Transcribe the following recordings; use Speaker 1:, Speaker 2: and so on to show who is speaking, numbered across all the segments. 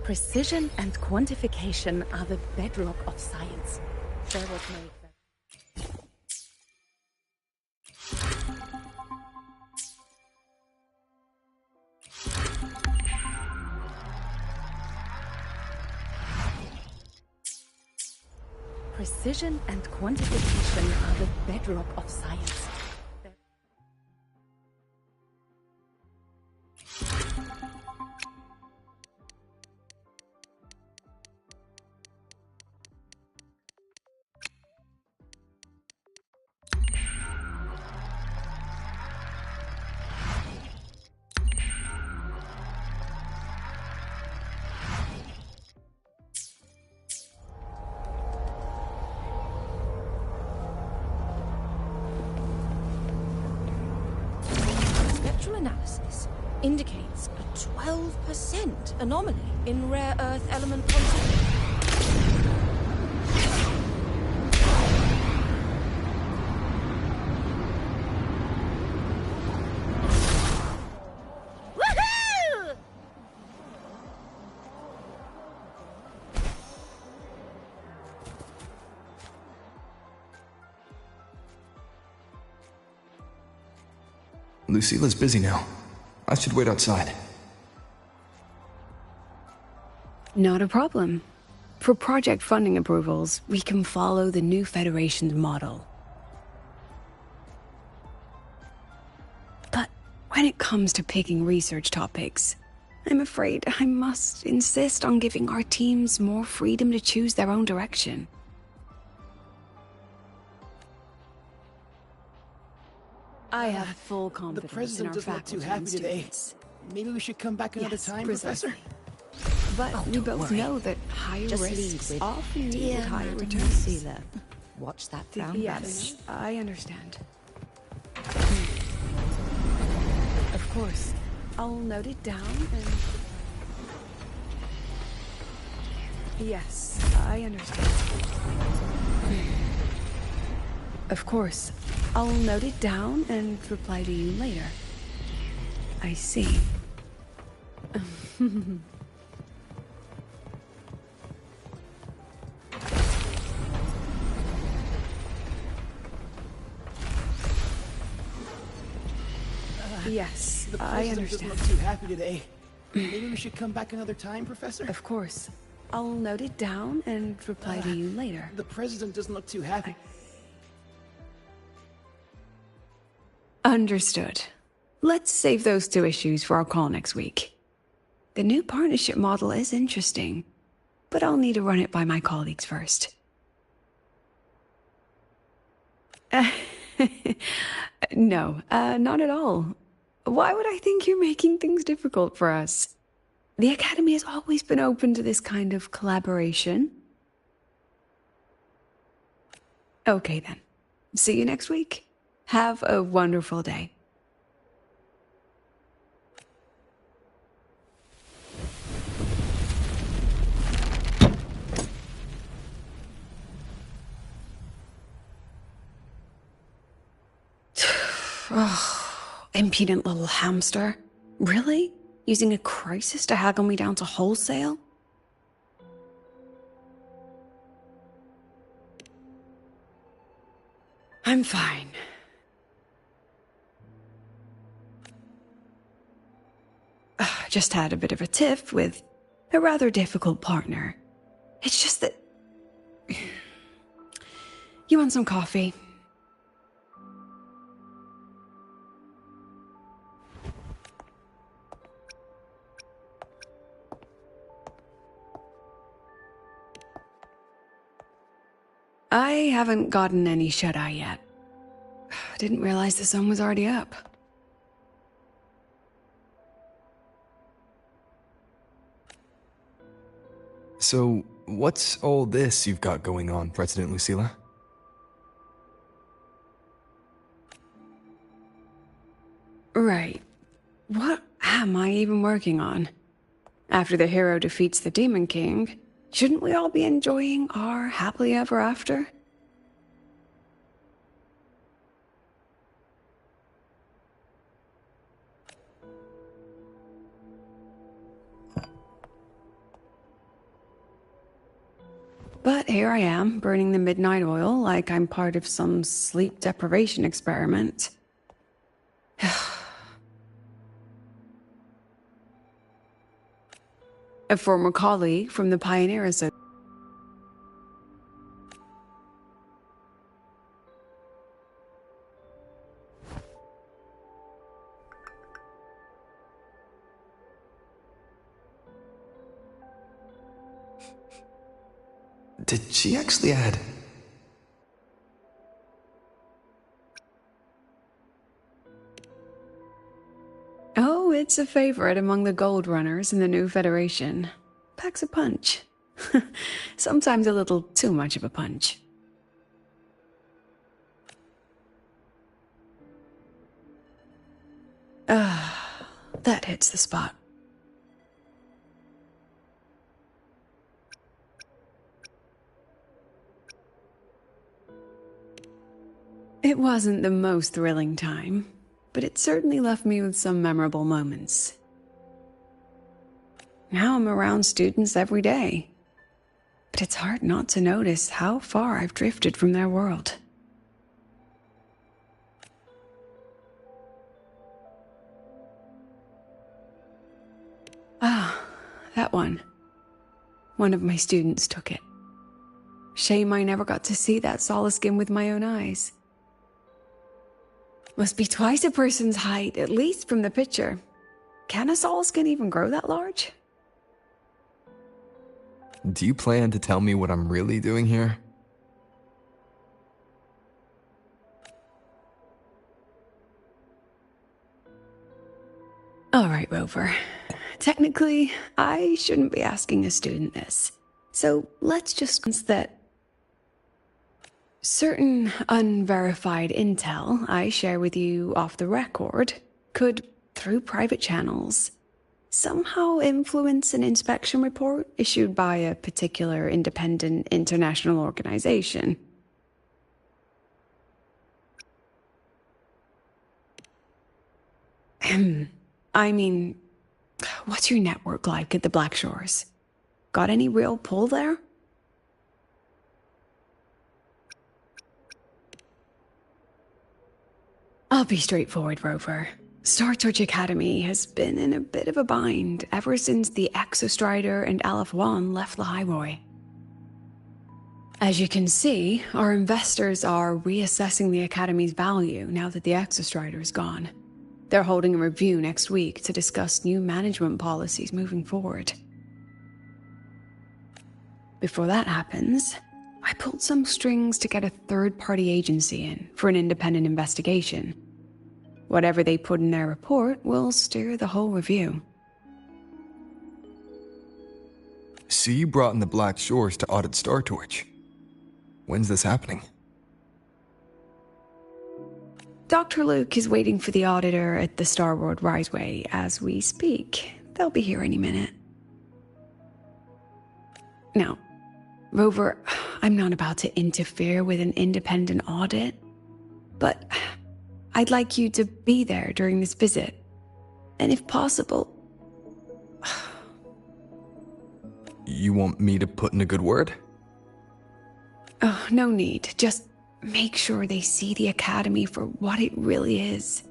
Speaker 1: Precision and quantification are the bedrock of science. They're what make them. Precision and quantification are the bedrock of science.
Speaker 2: Analysis indicates a 12% anomaly in rare earth element content. Woohoo!
Speaker 3: Lucila's busy now. I should wait outside.
Speaker 4: Not a problem. For project funding approvals, we can follow the new Federation's model. But when it comes to picking research topics, I'm afraid I must insist on giving our teams more freedom to choose their own direction. I have full confidence in our faculty and students.
Speaker 5: Maybe we should come back another time,
Speaker 4: precisely.
Speaker 5: Professor?
Speaker 4: But we both know that higher risks often yield higher returns.
Speaker 2: Lucila. Watch that frown.
Speaker 4: Yes, I understand. Of course, I'll note it down and... Yes, I understand. Of course, I'll note it down and reply to you later. I see. Yes, I understand.
Speaker 5: Doesn't look too happy today. Maybe we should come back another time, Professor?
Speaker 4: Of course. I'll note it down and reply to you later.
Speaker 5: The President doesn't look too happy.
Speaker 4: Understood. Let's save those two issues for our call next week. The new partnership model is interesting, but I'll need to run it by my colleagues first. No, not at all. Why would I think you're making things difficult for us? The Academy has always been open to this kind of collaboration. Okay then. See you next week. Have a wonderful day. Oh, impudent little hamster. Really? Using a crisis to haggle me down to wholesale? I'm fine. Just had a bit of a tiff with a rather difficult partner. It's just that... You want some coffee? I haven't gotten any shut-eye yet. Didn't realize the sun was already up.
Speaker 3: So, what's all this you've got going on, President Lucilla?
Speaker 4: Right. What am I even working on? After the hero defeats the Demon King, shouldn't we all be enjoying our happily ever after? But here I am, burning the midnight oil like I'm part of some sleep deprivation experiment. A former colleague from the Pioneer Association.
Speaker 3: Did she actually add?
Speaker 4: Oh, it's a favorite among the Gold Runners in the new Federation. Packs a punch. Sometimes a little too much of a punch. That hits the spot. It wasn't the most thrilling time, but it certainly left me with some memorable moments. Now I'm around students every day, but it's hard not to notice how far I've drifted from their world. Ah, that one. One of my students took it. Shame I never got to see that solace skin with my own eyes. Must be twice a person's height, at least from the picture. Can a solace skin even grow that large?
Speaker 3: Do you plan to tell me what I'm really doing here?
Speaker 4: All right, Rover. Technically, I shouldn't be asking a student this. So let's just consider that certain unverified intel I share with you off the record could, through private channels, somehow influence an inspection report issued by a particular independent international organization. I mean, what's your network like at the Black Shores? Got any real pull there? I'll be straightforward, Rover. Star Search Academy has been in a bit of a bind ever since the Exostrider and Aleph One left the Highway. As you can see, our investors are reassessing the Academy's value now that the Exostrider is gone. They're holding a review next week to discuss new management policies moving forward. Before that happens, I pulled some strings to get a third-party agency in for an independent investigation. Whatever they put in their report will steer the whole review.
Speaker 3: So you brought in the Black Shores to audit Star Torch. When's this happening?
Speaker 4: Dr. Luke is waiting for the auditor at the Star World Riseway as we speak. They'll be here any minute. Now, Rover, I'm not about to interfere with an independent audit, but I'd like you to be there during this visit. And if possible...
Speaker 3: You want me to put in a good word?
Speaker 4: Oh, no need. Just make sure they see the Academy for what it really is.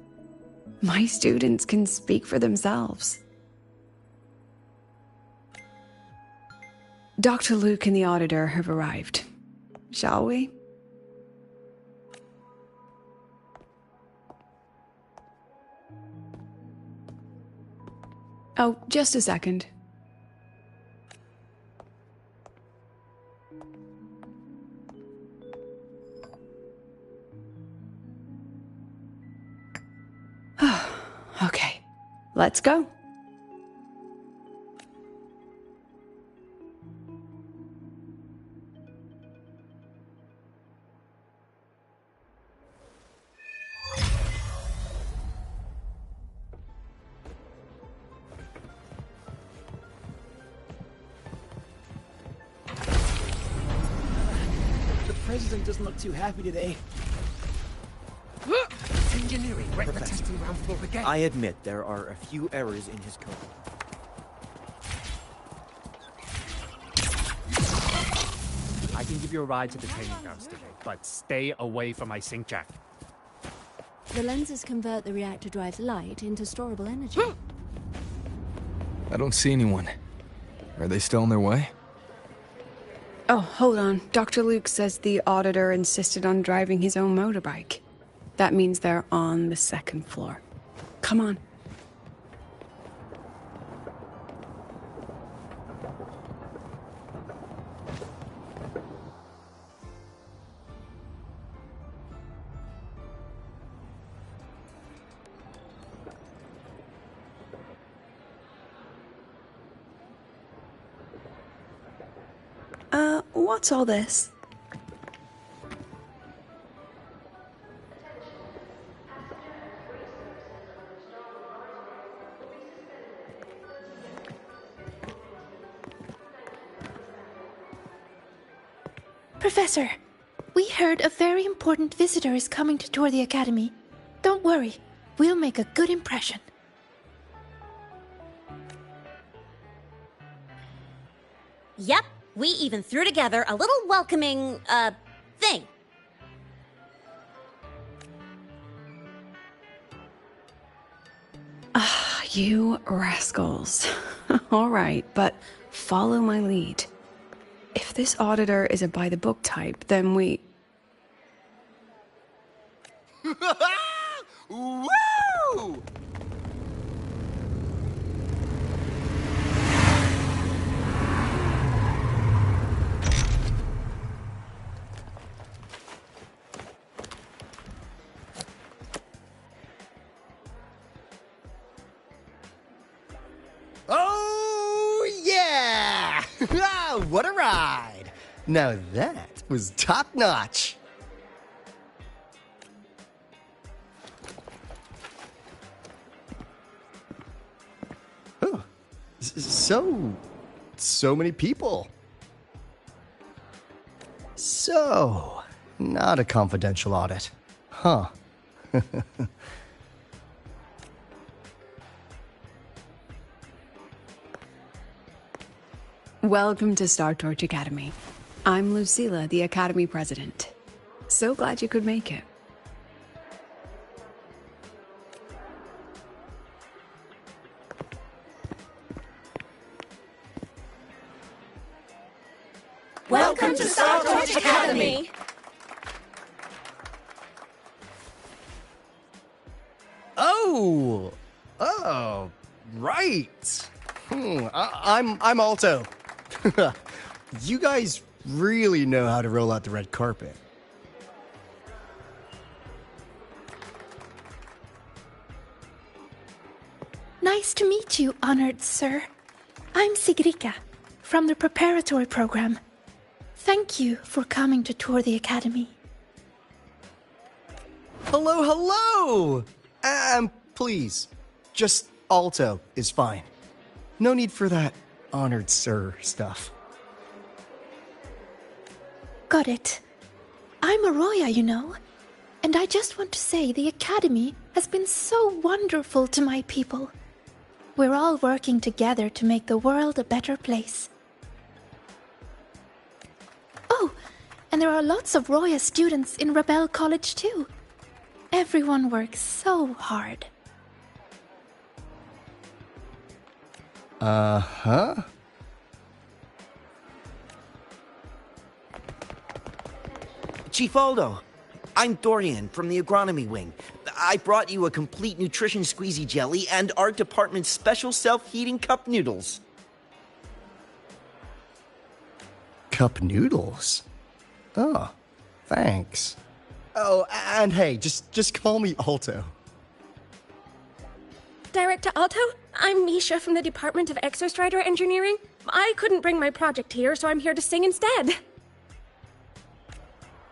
Speaker 4: My students can speak for themselves. Dr. Luke and the auditor have arrived. Shall we? Oh, just a second. Okay, let's go.
Speaker 5: president doesn't look too happy today.
Speaker 6: Engineering, the testing ground floor again.
Speaker 7: I admit there are a few errors in his code.
Speaker 6: I can give you a ride to the training grounds today, but stay away from my sync jack.
Speaker 8: The lenses convert the reactor drive's light into storable energy.
Speaker 3: I don't see anyone. Are they still on their way?
Speaker 4: Oh, hold on. Dr. Luke says the auditor insisted on driving his own motorbike. That means they're on the second floor. Come on. What's all this?
Speaker 9: Professor, we heard a very important visitor is coming to tour the Academy. Don't worry, we'll make a good impression.
Speaker 2: Yep, we even threw together a little welcoming, thing.
Speaker 4: Ah, you rascals. All right, but follow my lead. If this auditor is a by-the-book type, then we...
Speaker 7: Woo! Oh, yeah! What a ride! Now that was top-notch. Oh, so many people. So, not a confidential audit, huh?
Speaker 4: Welcome to Star Torch Academy. I'm Lucilla, the Academy President. So glad you could make it.
Speaker 2: Welcome to Star Torch Academy!
Speaker 7: Oh, right. I'm Alto. You guys really know how to roll out the red carpet.
Speaker 9: Nice to meet you, honored sir. I'm Sigrika, from the preparatory program. Thank you for coming to tour the Academy.
Speaker 7: Hello! Please, just Alto is fine. No need for that honored sir stuff.
Speaker 9: Got it. I'm Arroya, you know. And I just want to say the Academy has been so wonderful to my people. We're all working together to make the world a better place. Oh, and there are lots of Roya students in Rebel College too. Everyone works so hard.
Speaker 7: Uh-huh.
Speaker 10: Chief Aldo, I'm Dorian from the agronomy wing. I brought you a complete nutrition squeezy jelly and our department's special self-heating cup noodles.
Speaker 7: Cup noodles? Oh, thanks. Oh, and hey, just call me Alto.
Speaker 11: Director Alto, I'm Misha from the Department of Exostrider Engineering. I couldn't bring my project here, so I'm here to sing instead.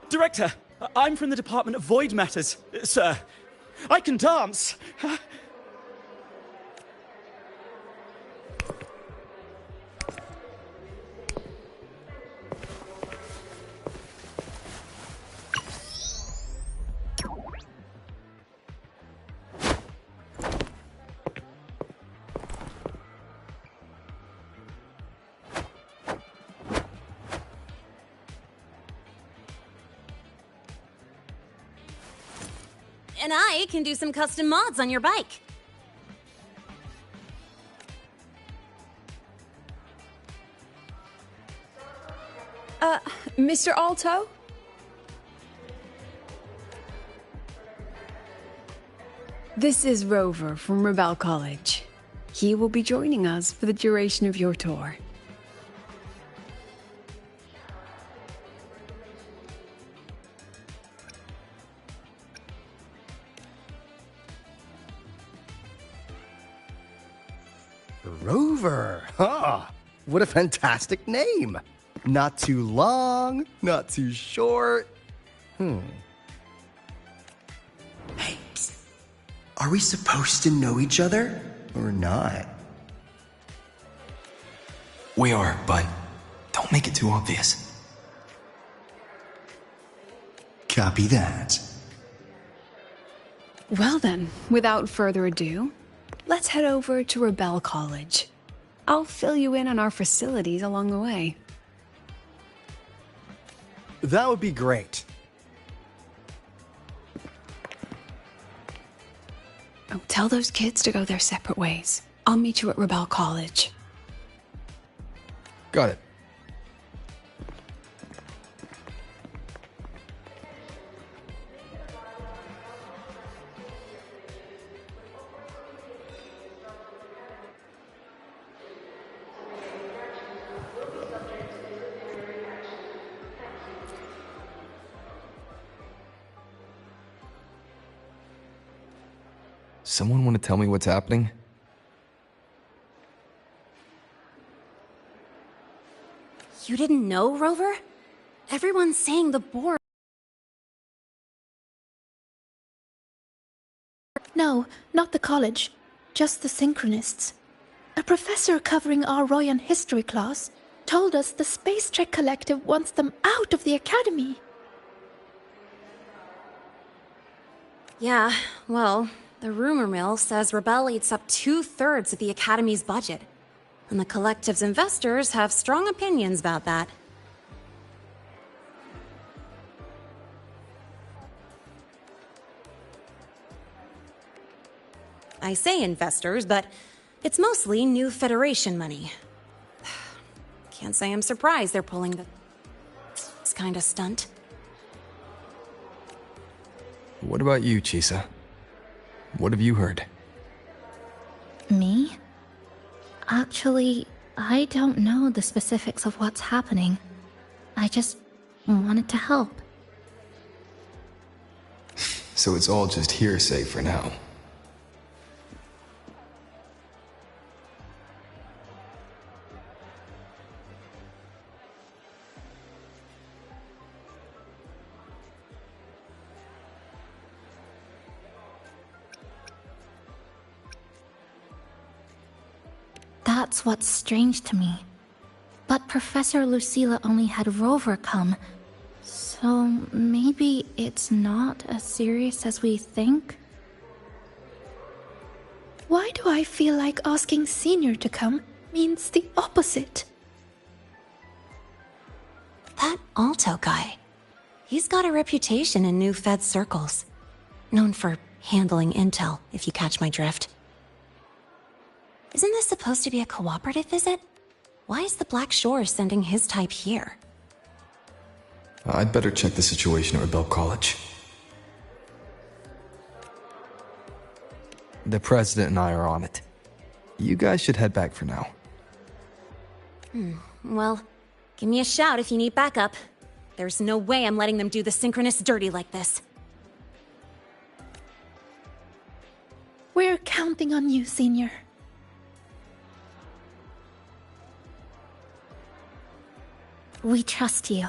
Speaker 12: Director, I'm from the Department of Void Matters, sir. I can dance.
Speaker 2: And I can do some custom mods on your bike.
Speaker 4: Mr. Alto? This is Rover from Rebel College. He will be joining us for the duration of your tour.
Speaker 7: Rover! Huh! What a fantastic name! Not too long, not too short. Hey, psst. Are we supposed to know each other or not?
Speaker 3: We are, but don't make it too obvious.
Speaker 7: Copy that.
Speaker 4: Well then, without further ado, let's head over to Rebel College. I'll fill you in on our facilities along the way.
Speaker 7: That would be great.
Speaker 4: Oh, tell those kids to go their separate ways. I'll meet you at Rebel College.
Speaker 3: Got it. Someone want to tell me what's happening?
Speaker 2: You didn't know, Rover? Everyone's saying the board...
Speaker 9: No, not the college. Just the Synchronists. A professor covering our Royan history class told us the Space Trek Collective wants them out of the Academy.
Speaker 2: Yeah, well, the rumor mill says Rebel eats up 2/3 of the Academy's budget. And the Collective's investors have strong opinions about that. I say investors, but it's mostly new Federation money. Can't say I'm surprised they're pulling this kind of stunt.
Speaker 3: What about you, Chisa? What have you heard?
Speaker 13: Me? Actually, I don't know the specifics of what's happening. I just wanted to help.
Speaker 3: So it's all just hearsay for now.
Speaker 13: That's what's strange to me. But Professor Lucilla only had Rover come, so maybe it's not as serious as we think?
Speaker 9: Why do I feel like asking Senior to come means the opposite?
Speaker 2: That Alto guy. He's got a reputation in new Fed circles. Known for handling intel, if you catch my drift. Isn't this supposed to be a cooperative visit? Why is the Black Shore sending his type here?
Speaker 3: I'd better check the situation at Rebel College. The President and I are on it. You guys should head back for now.
Speaker 2: Well, give me a shout if you need backup. There's no way I'm letting them do the Synchronists dirty like this.
Speaker 9: We're counting on you, Senior.
Speaker 13: We trust you.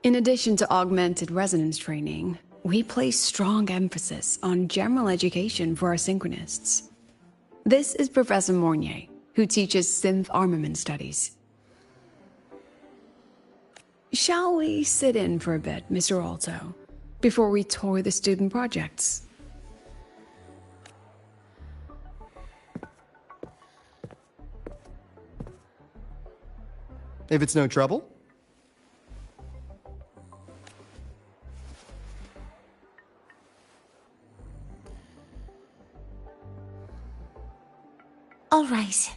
Speaker 4: In addition to augmented resonance training, we place strong emphasis on general education for our synchronists. This is Professor Mornier, who teaches synth armament studies. Shall we sit in for a bit, Mr. Alto, before we tour the student projects?
Speaker 7: If it's no trouble.
Speaker 2: All right.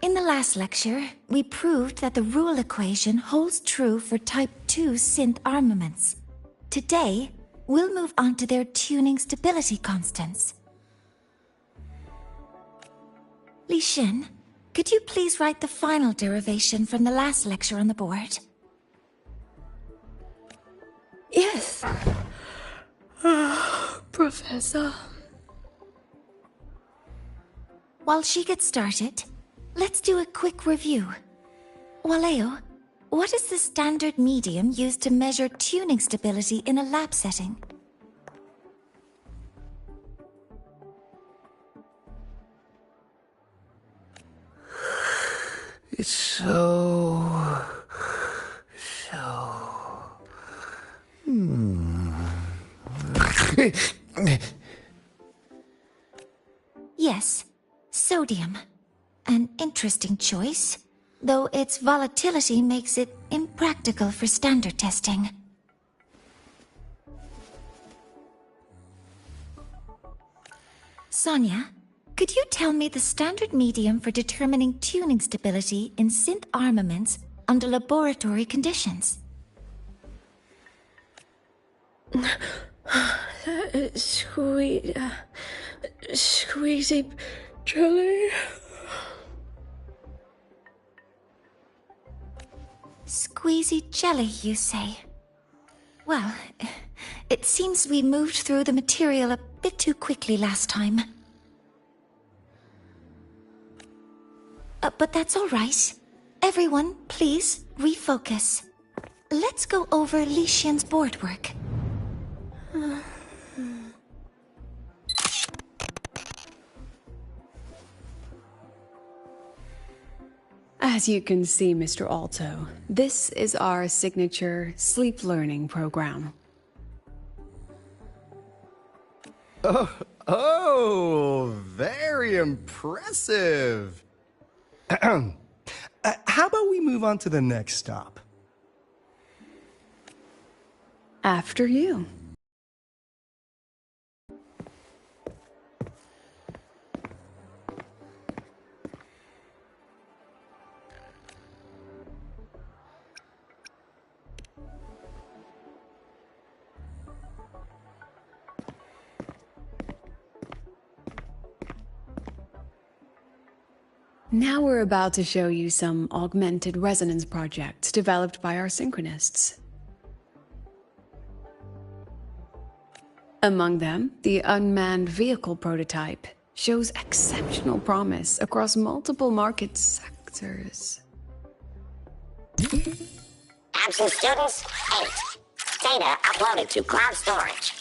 Speaker 2: In the last lecture, we proved that the rule equation holds true for Type 2 synth armaments. Today, we'll move on to their tuning stability constants. Li Xin, could you please write the final derivation from the last lecture on the board?
Speaker 9: Yes. Professor.
Speaker 2: While she gets started, let's do a quick review. Waleo, what is the standard medium used to measure tuning stability in a lab setting?
Speaker 14: It's so...
Speaker 2: Yes, sodium. An interesting choice, though its volatility makes it impractical for standard testing. Sonia, could you tell me the standard medium for determining tuning stability in synth armaments under laboratory conditions?
Speaker 11: Squeezy jelly.
Speaker 2: Squeezy jelly, you say? Well, it seems we moved through the material a bit too quickly last time. But that's all right. Everyone, please, refocus. Let's go over Li Xian's board work.
Speaker 4: As you can see, Mr. Alto, this is our signature sleep learning program.
Speaker 7: Oh, very impressive. How about we move on to the next stop?
Speaker 4: After you. Now we're about to show you some augmented resonance projects developed by our synchronists. Among them, the unmanned vehicle prototype shows exceptional promise across multiple market sectors.
Speaker 15: Absent students, 8. Data uploaded to cloud storage.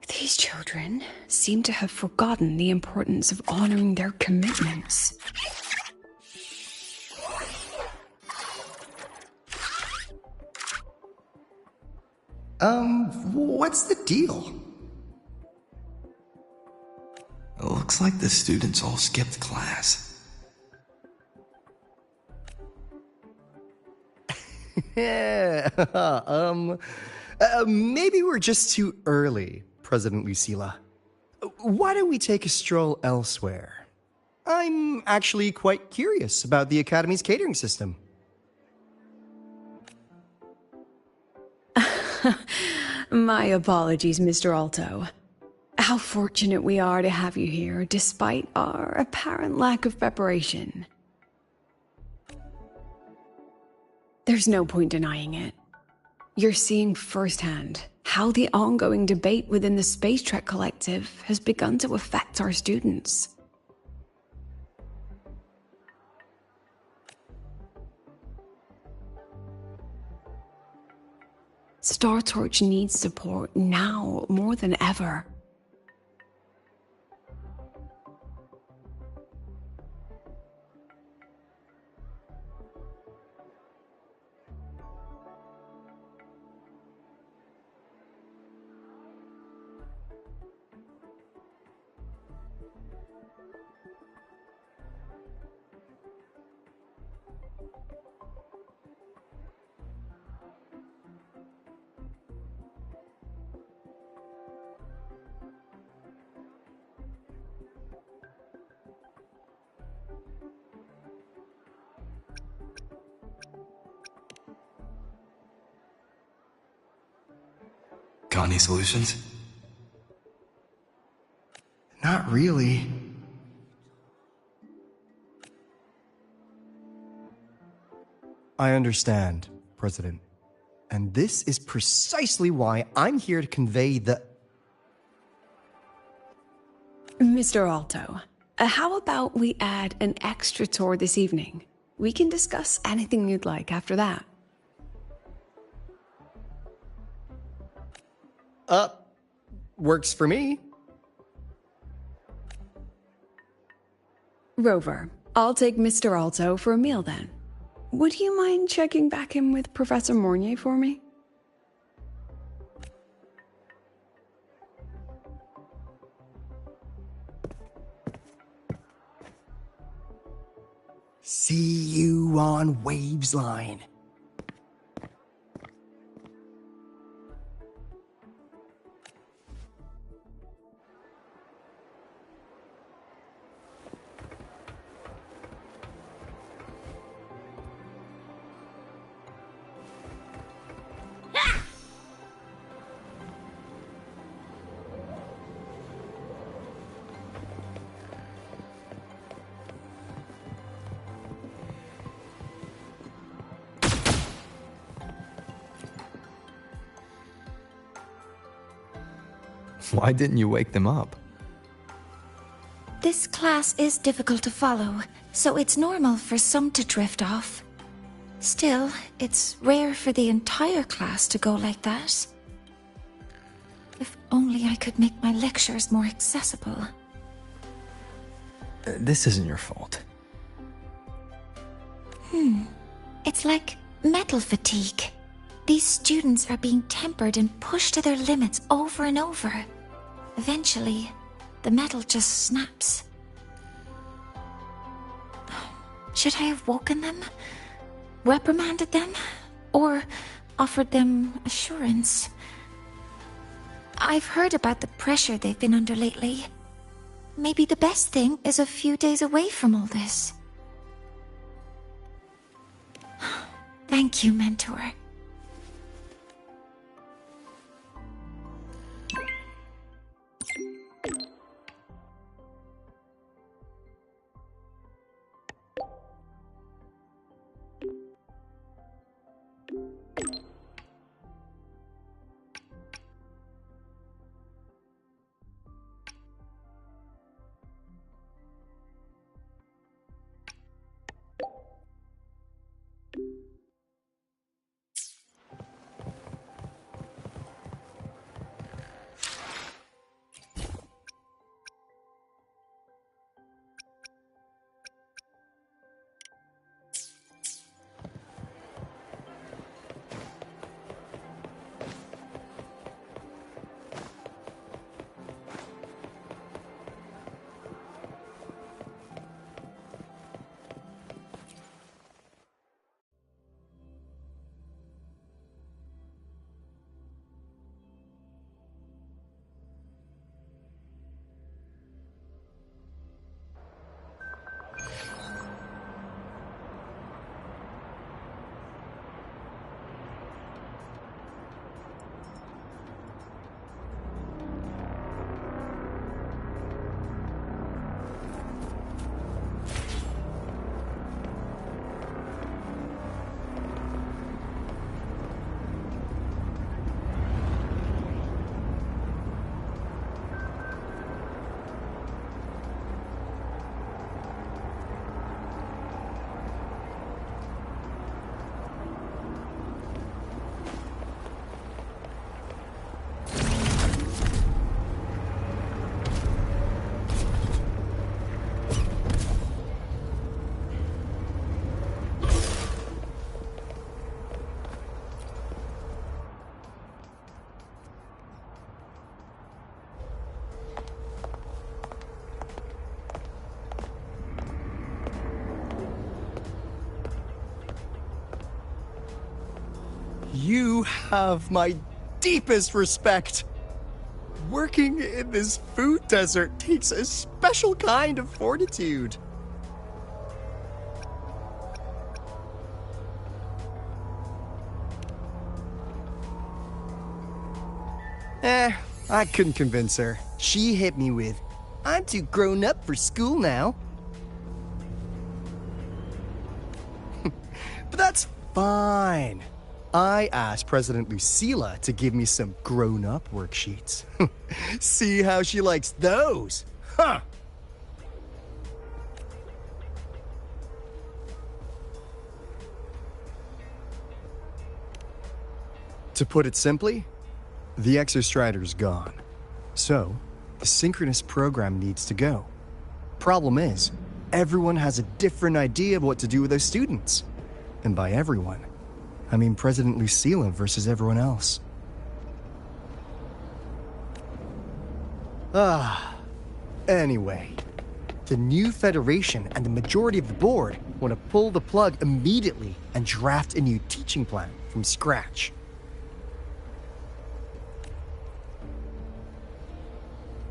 Speaker 4: These children seem to have forgotten the importance of honoring their commitments.
Speaker 3: What's the deal? It looks like the students all skipped class.
Speaker 7: Yeah, maybe we're just too early, President Lucilla. Why don't we take a stroll elsewhere? I'm actually quite curious about the Academy's catering system.
Speaker 4: My apologies, Mr. Alto. How fortunate we are to have you here, despite our apparent lack of preparation. There's no point denying it. You're seeing firsthand how the ongoing debate within the Space Trek Collective has begun to affect our students. Star Torch needs support now more than ever.
Speaker 3: Got any solutions?
Speaker 7: Not really. I understand, President. And this is precisely why I'm here to convey the...
Speaker 4: Mr. Alto, how about we add an extra tour this evening? We can discuss anything you'd like after that.
Speaker 7: Works for me.
Speaker 4: Rover, I'll take Mr. Alto for a meal then. Would you mind checking back in with Professor Mornier for me?
Speaker 7: See you on Waves Line.
Speaker 3: Why didn't you wake them up?
Speaker 2: This class is difficult to follow, so it's normal for some to drift off. Still, it's rare for the entire class to go like that. If only I could make my lectures more accessible.
Speaker 3: This isn't your fault.
Speaker 2: It's like metal fatigue. These students are being tempered and pushed to their limits over and over. Eventually, the metal just snaps. Should I have woken them? Reprimanded them? Or offered them assurance? I've heard about the pressure they've been under lately. Maybe the best thing is a few days away from all this. Thank you, Mentor.
Speaker 7: You have my deepest respect. Working in this food desert takes a special kind of fortitude. I couldn't convince her. She hit me with, "I'm too grown up for school now." But that's fine. I asked President Lucilla to give me some grown-up worksheets. See how she likes those, huh? To put it simply, the Exostrider's gone. So, the synchronous program needs to go. Problem is, everyone has a different idea of what to do with those students. And by everyone, I mean President Lucilla versus everyone else. Anyway, the new Federation and the majority of the board want to pull the plug immediately and draft a new teaching plan from scratch.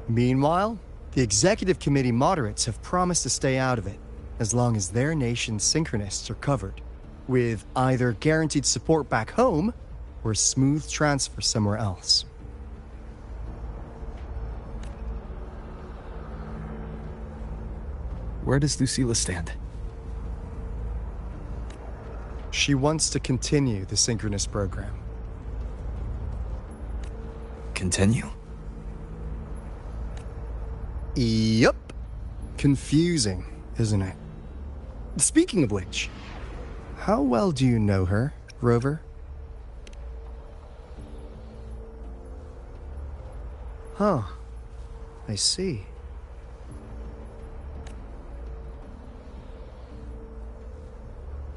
Speaker 7: Meanwhile, the Executive Committee moderates have promised to stay out of it, as long as their nation's synchronists are covered, with either guaranteed support back home or a smooth transfer somewhere else.
Speaker 3: Where does Lucilla stand?
Speaker 7: She wants to continue the synchronous program.
Speaker 3: Continue?
Speaker 7: Yup. Confusing, isn't it? Speaking of which, how well do you know her, Rover? Huh. I see.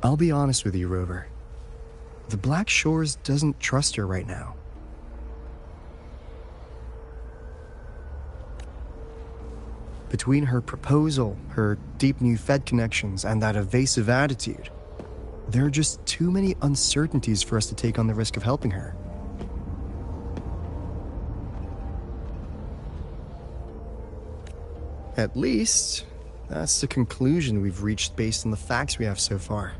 Speaker 7: I'll be honest with you, Rover. The Black Shores doesn't trust her right now. Between her proposal, her deep new Fed connections, and that evasive attitude, there are just too many uncertainties for us to take on the risk of helping her. At least, that's the conclusion we've reached based on the facts we have so far.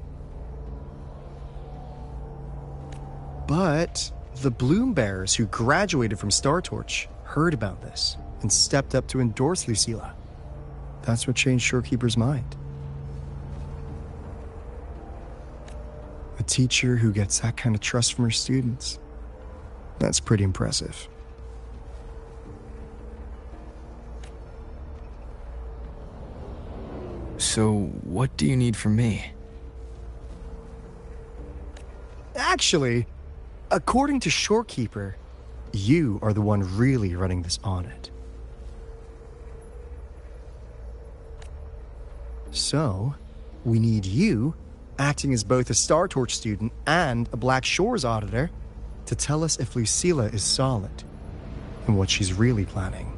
Speaker 7: But the Bloom Bearers who graduated from Star Torch heard about this and stepped up to endorse Lucilla. That's what changed Shorekeeper's mind. A teacher who gets that kind of trust from her students. That's pretty impressive.
Speaker 3: So, what do you need from me?
Speaker 7: Actually, according to Shorekeeper, you are the one really running this audit. So, we need you, acting as both a Star Torch student and a Black Shores auditor, to tell us if Lucilla is solid and what she's really planning.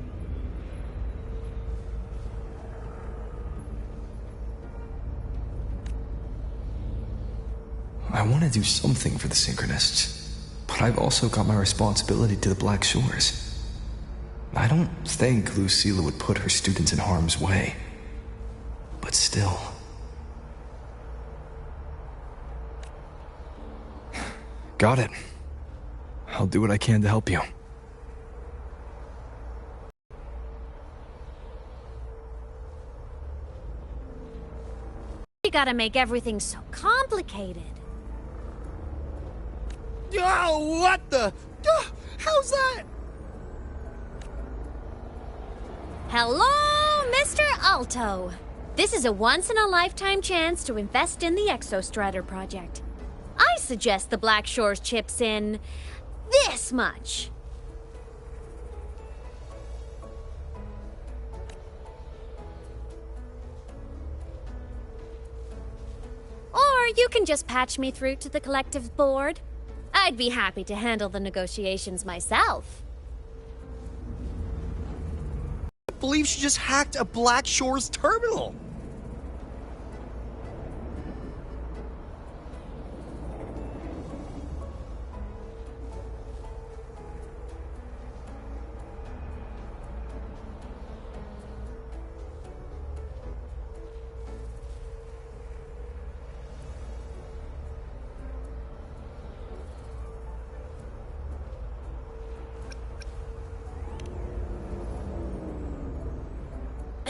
Speaker 3: I want to do something for the Synchronists, but I've also got my responsibility to the Black Shores. I don't think Lucilla would put her students in harm's way. But still... Got it. I'll do what I can to help you.
Speaker 16: You gotta make everything so complicated.
Speaker 7: Oh, what the? How's that?
Speaker 16: Hello, Mr. Alto. This is a once-in-a-lifetime chance to invest in the Exostrider project. I suggest the Black Shores chips in this much. Or you can just patch me through to the collective board. I'd be happy to handle the negotiations myself.
Speaker 7: I believe she just hacked a Black Shores terminal.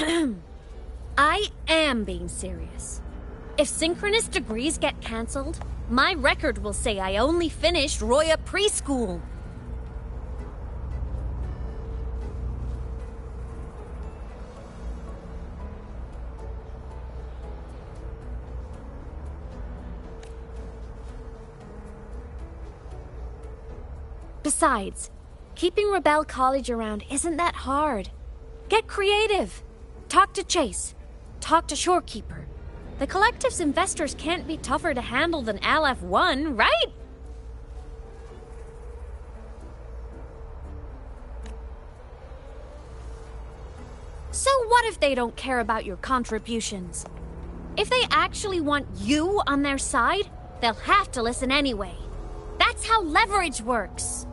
Speaker 16: I am being serious. If synchronous degrees get cancelled, my record will say I only finished Roya preschool. Besides, keeping Rebel College around isn't that hard. Get creative. Talk to Chase. Talk to Shorekeeper. The Collective's investors can't be tougher to handle than LF1, right? So what if they don't care about your contributions? If they actually want you on their side, they'll have to listen anyway. That's how leverage works.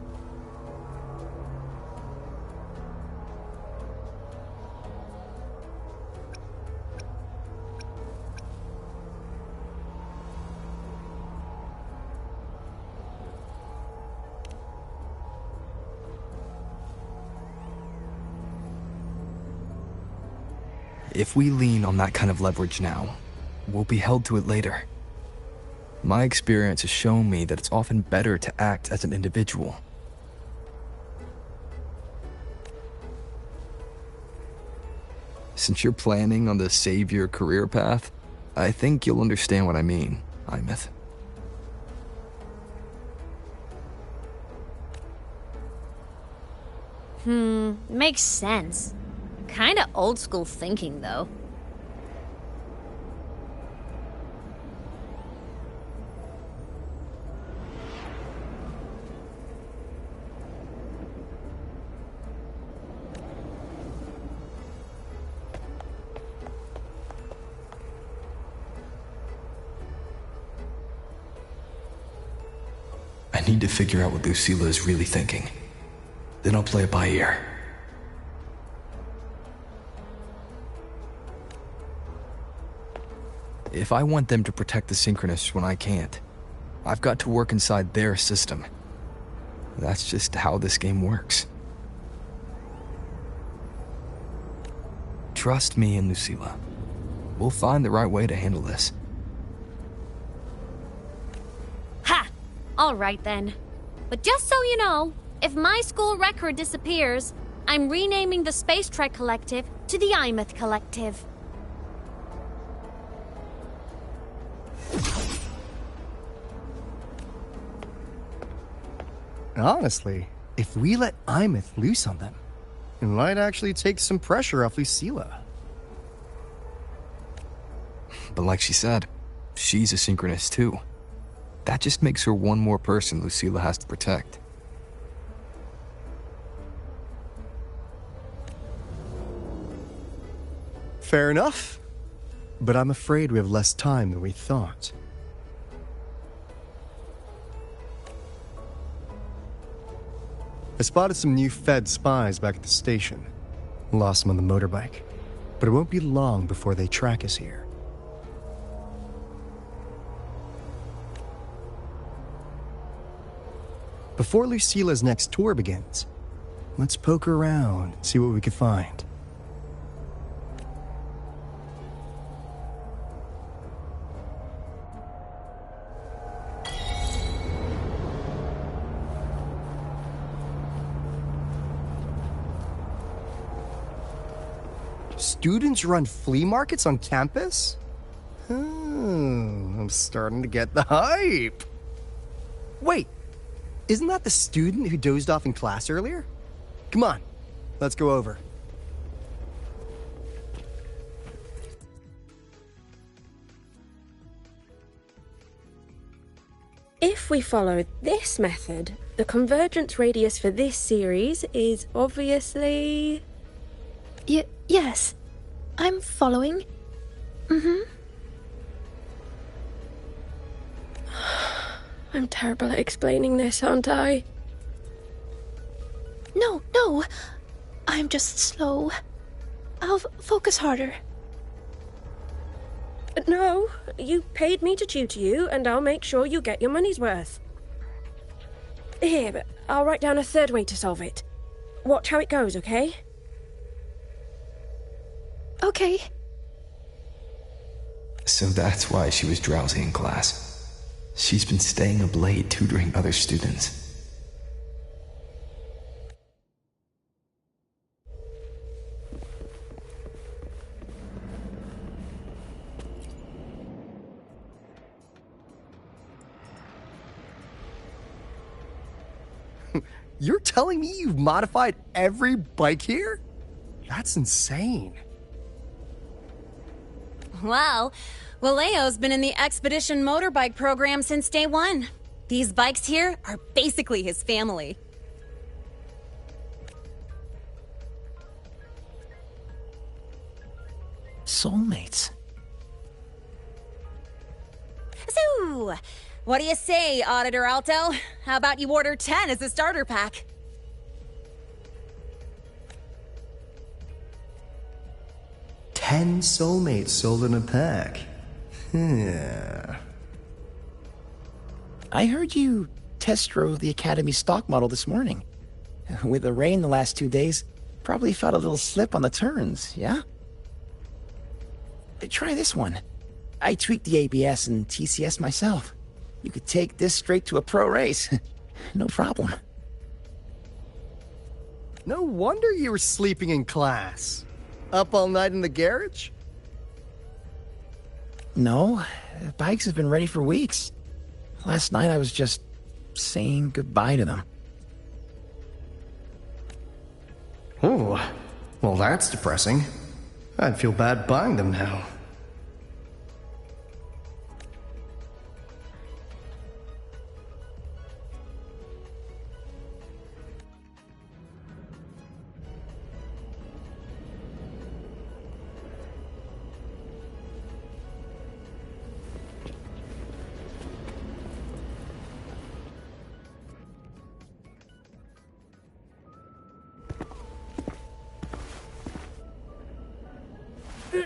Speaker 3: If we lean on that kind of leverage now, we'll be held to it later. My experience has shown me that it's often better to act as an individual. Since you're planning on the savior career path, I think you'll understand what I mean, Imeth.
Speaker 16: Makes sense. Kinda old school thinking, though.
Speaker 3: I need to figure out what Lucilla is really thinking. Then I'll play it by ear. If I want them to protect the Synchronists when I can't, I've got to work inside their system. That's just how this game works. Trust me and Lucilla. We'll find the right way to handle this.
Speaker 16: Ha! Alright then. But just so you know, if my school record disappears, I'm renaming the Space Trek Collective to the Imeth Collective.
Speaker 7: Honestly, if we let Imeth loose on them, it might actually take some pressure off Lucilla.
Speaker 3: But like she said, she's a synchronist too. That just makes her one more person Lucilla has to protect.
Speaker 7: Fair enough. But I'm afraid we have less time than we thought. I spotted some new Fed spies back at the station. Lost them on the motorbike. But it won't be long before they track us here. Before Lucilla's next tour begins, let's poke around and see what we can find. Students run flea markets on campus? Oh, I'm starting to get the hype. Wait, isn't that the student who dozed off in class earlier? Come on, let's go over.
Speaker 11: If we follow this method, the convergence radius for this series is obviously...
Speaker 9: Yes, I'm following.
Speaker 11: I'm terrible at explaining this, aren't I?
Speaker 9: No, I'm just slow. I'll focus harder.
Speaker 11: No, you paid me to tutor you, and I'll make sure you get your money's worth. Here, but I'll write down a third way to solve it. Watch how it goes, okay?
Speaker 9: Okay.
Speaker 3: So that's why she was drowsy in class. She's been staying up late tutoring other students.
Speaker 7: You're telling me you've modified every bike here? That's insane.
Speaker 2: Wow. Valeo's been in the Expedition motorbike program since day one. These bikes here are basically his family.
Speaker 10: Soulmates.
Speaker 2: So, what do you say, Auditor Alto? How about you order 10 as a starter pack?
Speaker 7: Ten soulmates sold in a pack.
Speaker 10: I heard you test drove the Academy stock model this morning. With the rain the last 2 days, probably felt a little slip on the turns, yeah? Try this one. I tweaked the ABS and TCS myself. You could take this straight to a pro race. No problem.
Speaker 7: No wonder you were sleeping in class. Up all night in the garage?
Speaker 10: No, bikes have been ready for weeks. Last night I was just saying goodbye to them.
Speaker 7: Oh, well that's depressing. I'd feel bad buying them now.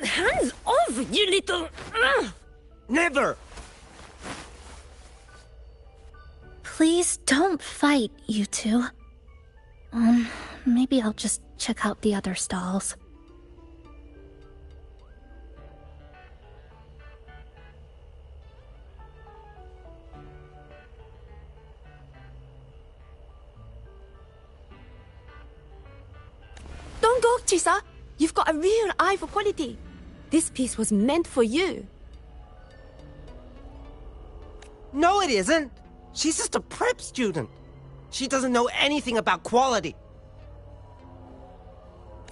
Speaker 11: Hands off, you little...
Speaker 5: Never!
Speaker 13: Please don't fight, you two. Maybe I'll just check out the other stalls.
Speaker 17: Don't go, Chisa. You've got a real eye for quality. This piece was meant for you.
Speaker 5: No, it isn't. She's just a prep student. She doesn't know anything about quality.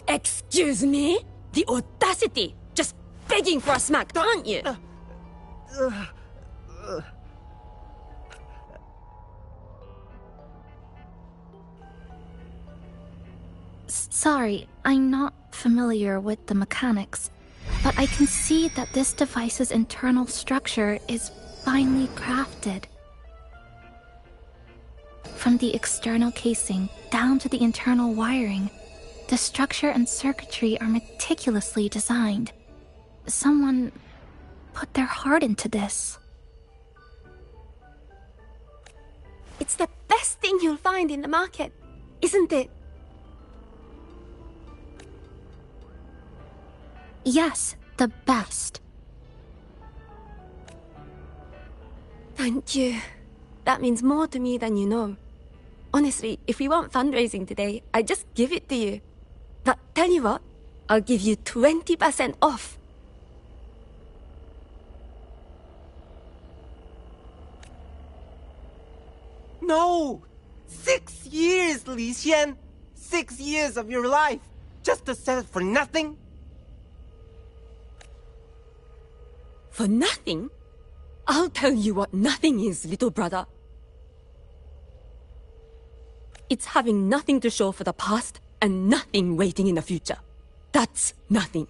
Speaker 17: Excuse me? The audacity! Just begging for a smack, aren't you?
Speaker 13: Sorry, I'm not familiar with the mechanics, but I can see that this device's internal structure is finely crafted. From the external casing down to the internal wiring, the structure and circuitry are meticulously designed. Someone put their heart into this.
Speaker 17: It's the best thing you'll find in the market, isn't it?
Speaker 13: Yes, the best.
Speaker 17: Thank you. That means more to me than you know. Honestly, if we want fundraising today, I'd just give it to you. But tell you what, I'll give you 20% off.
Speaker 5: No! 6 years, Li Xian! 6 years of your life, just to sell it for nothing?
Speaker 17: For nothing? I'll tell you what nothing is, little brother. It's having nothing to show for the past and nothing waiting in the future. That's nothing.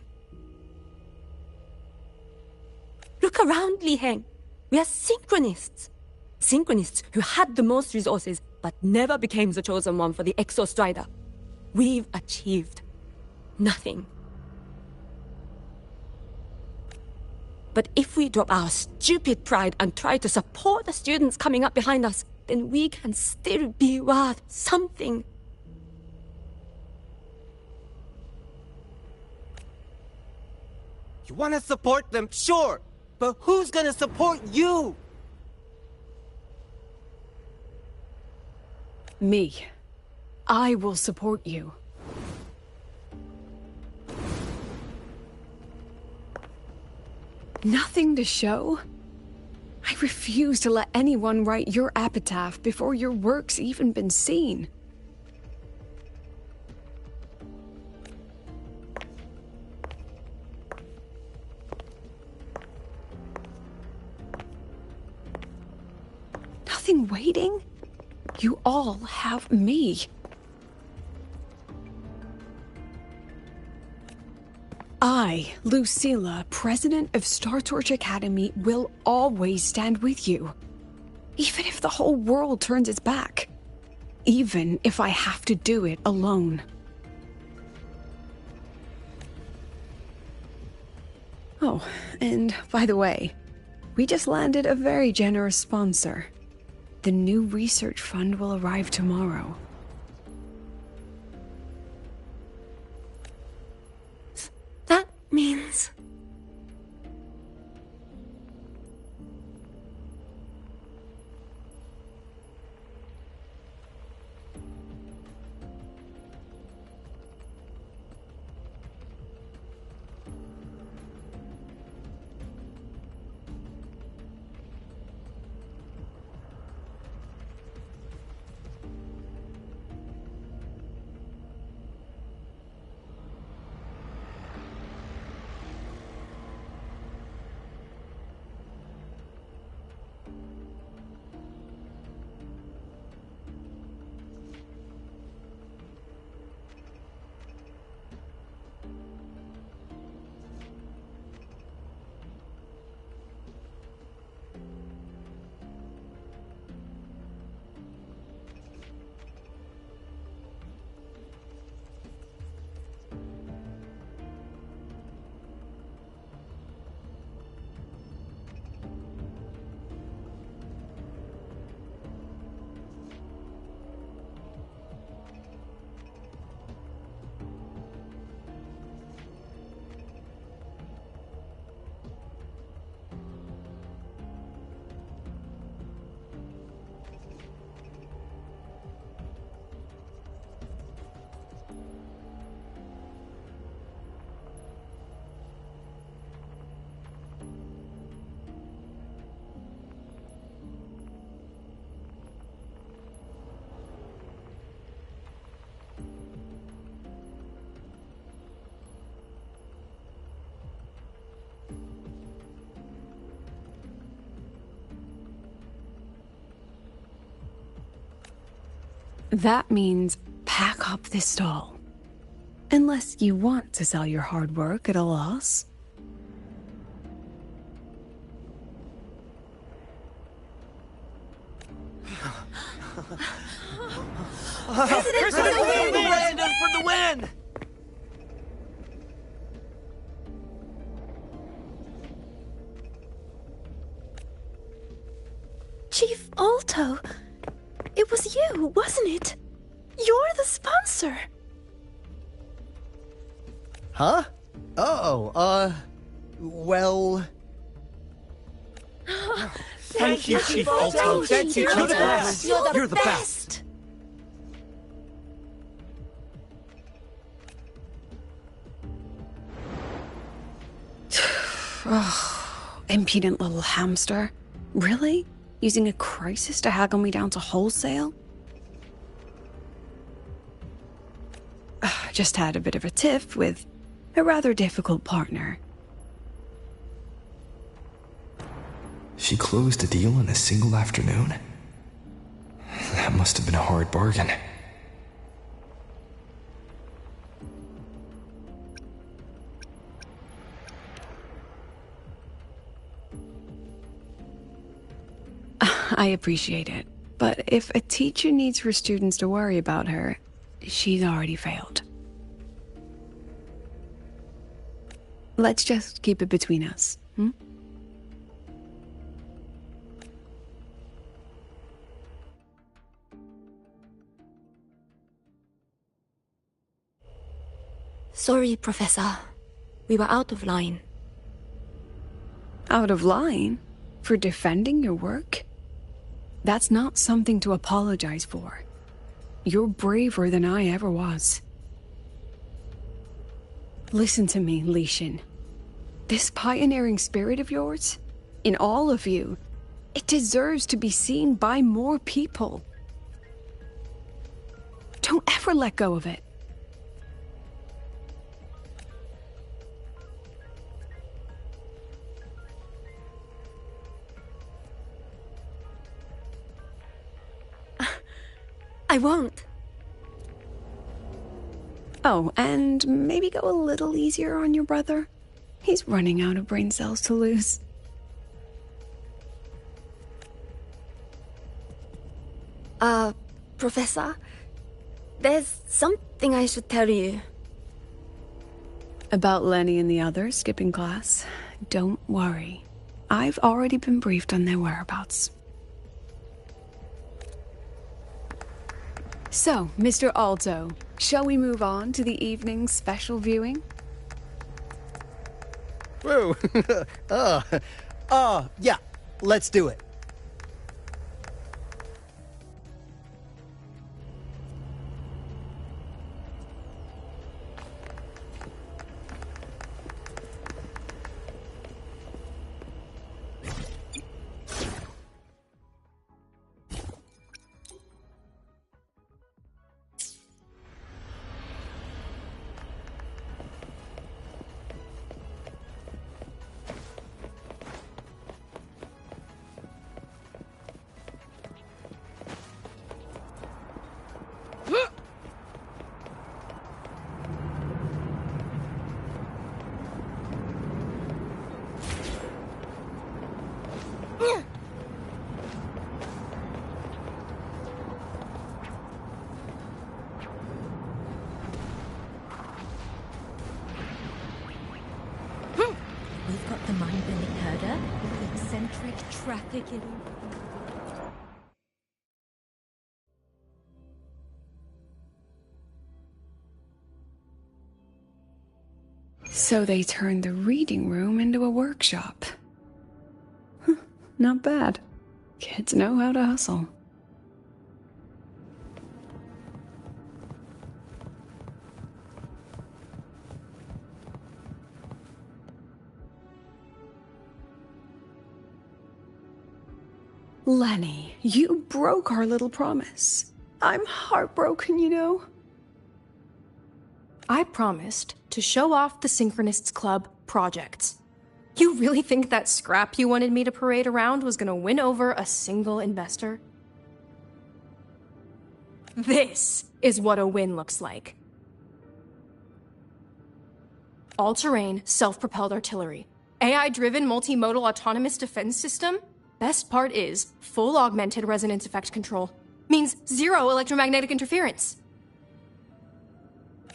Speaker 17: Look around, Li Heng. We are synchronists. Synchronists who had the most resources but never became the chosen one for the Exo Strider. We've achieved nothing. But if we drop our stupid pride and try to support the students coming up behind us, then we can still be worth something.
Speaker 5: You want to support them, sure. But who's gonna support you?
Speaker 4: Me. I will support you. Nothing to show? I refuse to let anyone write your epitaph before your work's even been seen. Nothing waiting? You all have me. I, Lucilla, president of Star Torch Academy, will always stand with you. Even if the whole world turns its back. Even if I have to do it alone. Oh, and by the way, we just landed a very generous sponsor. The new research fund will arrive tomorrow.
Speaker 17: That means...
Speaker 4: That means pack up this stall. Unless you want to sell your hard work at a loss.
Speaker 10: President for the win! President for the win!
Speaker 9: Chief Alto, it was you, wasn't it? You're the sponsor.
Speaker 7: Huh? Oh, well...
Speaker 6: Thank you, Chief Alto. Thank you. You're the best.
Speaker 9: You're the best.
Speaker 4: Oh, impudent little hamster. Really? Using a crisis to haggle me down to wholesale? Just had a bit of a tiff with a rather difficult partner.
Speaker 3: She closed a deal in a single afternoon? That must have been a hard bargain.
Speaker 4: I appreciate it, but if a teacher needs her students to worry about her, she's already failed. Let's just keep it between us, hmm?
Speaker 17: Sorry, Professor. We were out of line.
Speaker 4: Out of line? For defending your work? That's not something to apologize for. You're braver than I ever was. Listen to me, Li Xin. This pioneering spirit of yours, in all of you, it deserves to be seen by more people. Don't ever let go of it.
Speaker 17: I won't.
Speaker 4: Oh, and maybe go a little easier on your brother. He's running out of brain cells to lose.
Speaker 17: Professor, there's something I should tell you.
Speaker 4: About Lenny and the others skipping class? Don't worry. I've already been briefed on their whereabouts. So, Mr. Alto, shall we move on to the evening's special viewing?
Speaker 7: Whoa. Yeah, let's do it.
Speaker 1: We've got the mind-bending herder with the eccentric trafficking.
Speaker 4: So they turned the reading room into a workshop. Not bad. Kids know how to hustle. Lenny, you broke our little promise. I'm heartbroken, you know.
Speaker 18: I promised to show off the Synchronists Club projects. You really think that scrap you wanted me to parade around was gonna win over a single investor? This is what a win looks like. All-terrain, self-propelled artillery. AI-driven multimodal autonomous defense system? Best part is, full augmented resonance effect control. Means zero electromagnetic interference.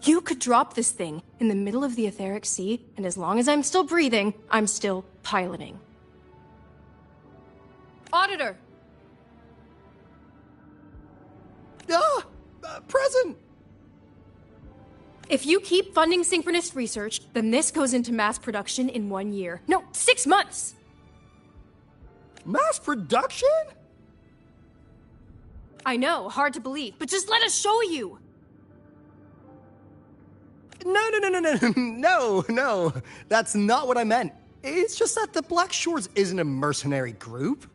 Speaker 18: You could drop this thing in the middle of the etheric sea, and as long as I'm still breathing, I'm still piloting. Auditor!
Speaker 7: Present!
Speaker 18: If you keep funding synchronous research, then this goes into mass production in 1 year. No, 6 months!
Speaker 7: Mass production?
Speaker 18: I know, hard to believe, but just let us show you!
Speaker 7: No. That's not what I meant. It's just that the Black Shores isn't a mercenary group.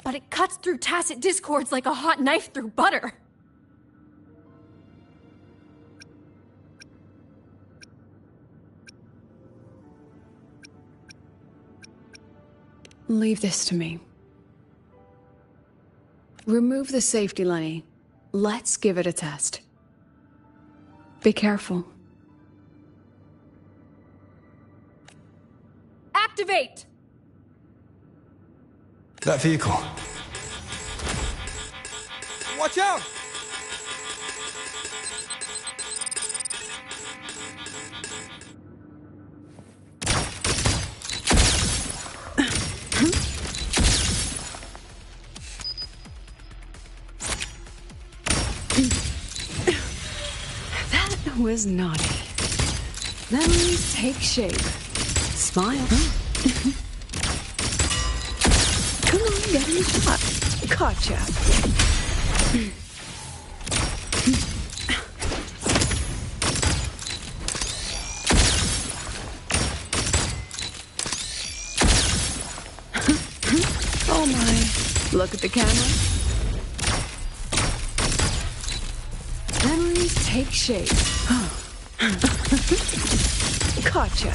Speaker 18: But it cuts through tacit discords like a hot knife through butter.
Speaker 4: Leave this to me. Remove the safety, Lenny. Let's give it a test. Be careful.
Speaker 18: Activate!
Speaker 3: That vehicle.
Speaker 5: Watch out!
Speaker 4: That was naughty. Memories take shape. Smile. Come on, get in the shot. Gotcha. Oh my. Look at the camera. Memories take shape. Gotcha.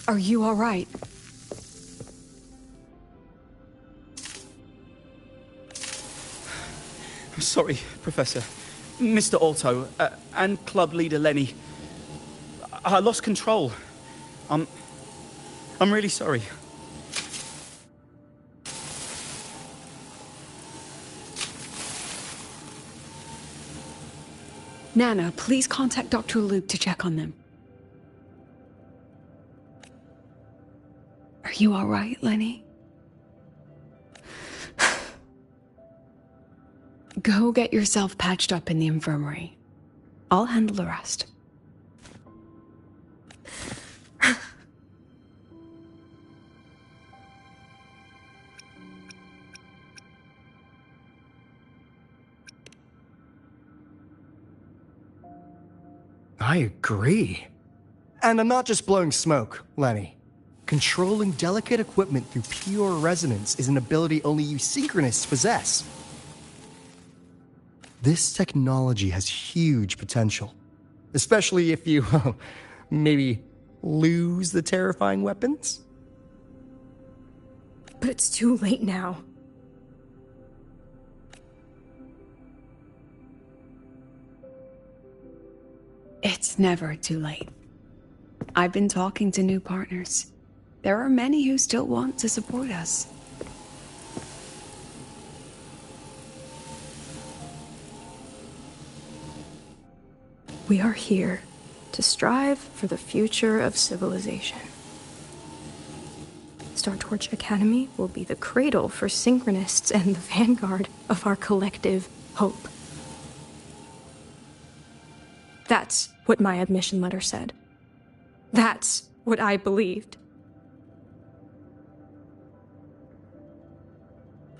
Speaker 4: Are you all right?
Speaker 12: I'm sorry, Professor. Mr. Alto, and club leader Lenny. I lost control. I'm really sorry.
Speaker 4: Nana, please contact Dr. Luke to check on them. Are you all right, Lenny? Go get yourself patched up in the infirmary. I'll handle the rest.
Speaker 7: I agree. And I'm not just blowing smoke, Lenny. Controlling delicate equipment through pure resonance is an ability only you synchronists possess. This technology has huge potential, especially if you, maybe, lose the terrifying weapons?
Speaker 18: But it's too late now.
Speaker 4: It's never too late. I've been talking to new partners. There are many who still want to support us.
Speaker 18: We are here to strive for the future of civilization. Star Torch Academy will be the cradle for synchronists and the vanguard of our collective hope. That's what my admission letter said. That's what I believed.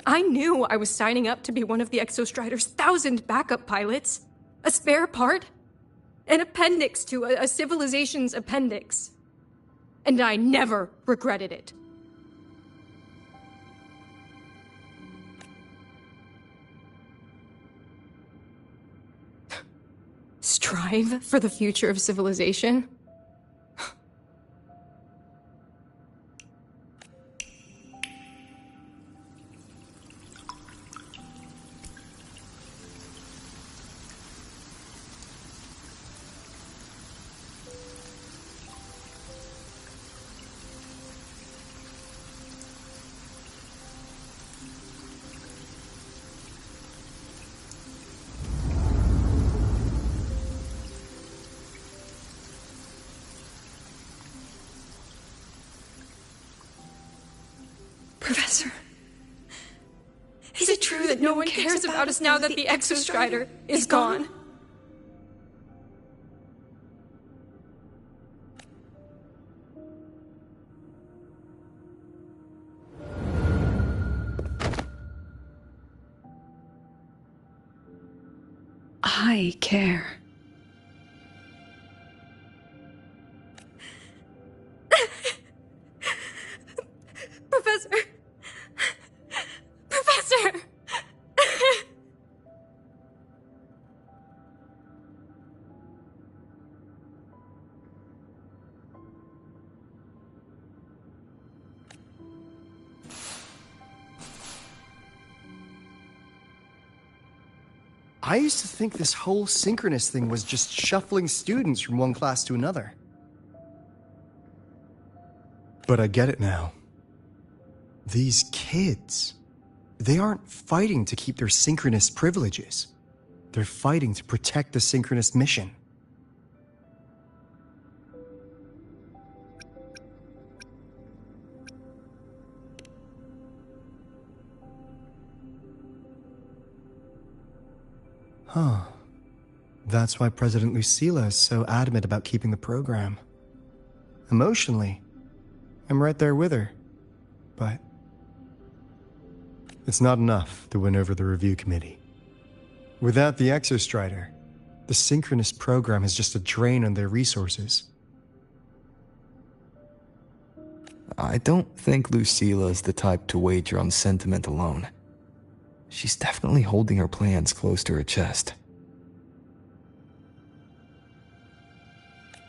Speaker 18: I knew I was signing up to be one of the Exostrider's 1,000 backup pilots. A spare part. An appendix to a civilization's appendix. And I never regretted it. Strive for the future of civilization? Professor, is it true that no one cares about us now that the Exostrider is gone?
Speaker 4: I care.
Speaker 18: Professor! Professor!
Speaker 7: I used to think this whole synchronous thing was just shuffling students from one class to another. But I get it now. These kids, they aren't fighting to keep their synchronous privileges. They're fighting to protect the synchronous mission. Huh. That's why President Lucilla is so adamant about keeping the program. Emotionally, I'm right there with her. But it's not enough to win over the review committee. Without the Exostrider, the synchronous program is just a drain on their resources.
Speaker 3: I don't think Lucilla is the type to wager on sentiment alone. She's definitely holding her plans close to her chest.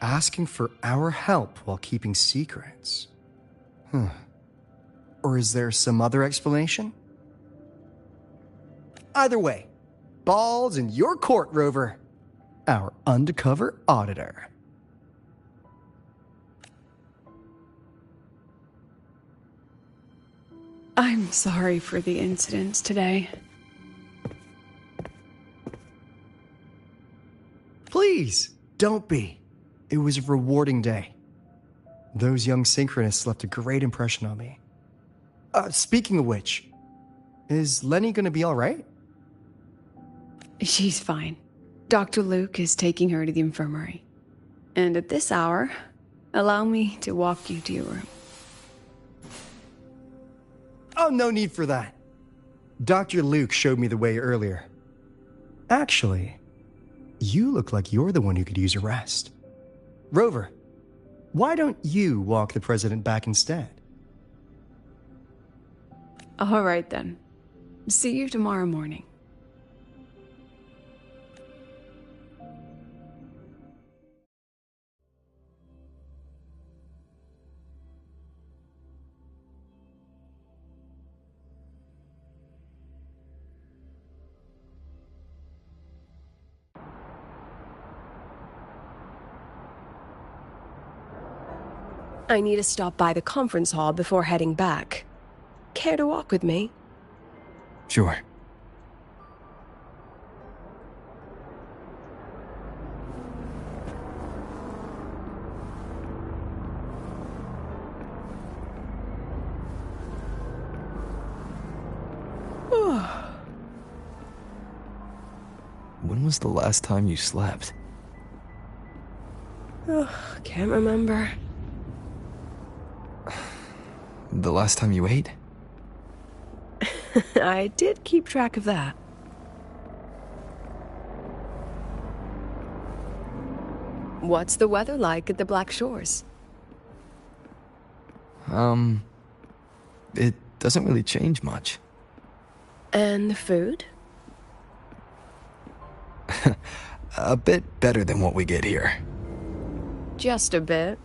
Speaker 7: Asking for our help while keeping secrets. Or is there some other explanation? Either way, ball's in your court, Rover. Our undercover auditor.
Speaker 4: I'm sorry for the incidents today.
Speaker 7: Please, don't be. It was a rewarding day. Those young synchronists left a great impression on me. Speaking of which, is Lenny gonna be alright?
Speaker 4: She's fine. Dr. Luke is taking her to the infirmary. And at this hour, allow me to walk you to your room.
Speaker 7: Oh, no need for that. Dr. Luke showed me the way earlier. Actually, you look like you're the one who could use a rest. Rover, why don't you walk the president back instead?
Speaker 4: All right then. See you tomorrow morning.
Speaker 17: I need to stop by the conference hall before heading back. Care to walk with me?
Speaker 3: Sure. When was the last time you slept?
Speaker 17: Can't remember.
Speaker 3: The last time you ate?
Speaker 17: I did keep track of that. What's the weather like at the Black Shores?
Speaker 3: It doesn't really change much.
Speaker 17: And the food?
Speaker 3: A bit better than what we get here.
Speaker 17: Just a bit.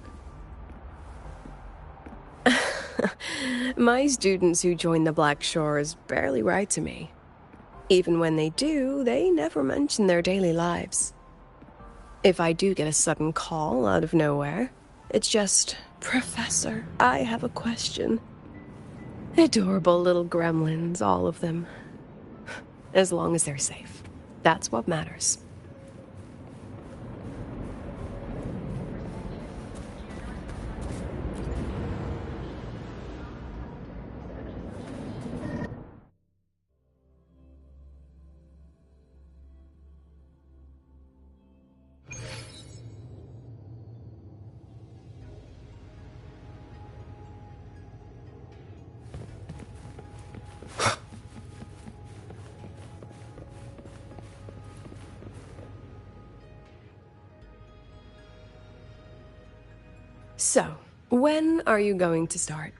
Speaker 17: My students who join the Black Shores barely write to me. Even when they do, they never mention their daily lives. If I do get a sudden call out of nowhere, it's just, "Professor, I have a question." Adorable little gremlins, all of them. As long as they're safe. That's what matters. So, when are you going to start?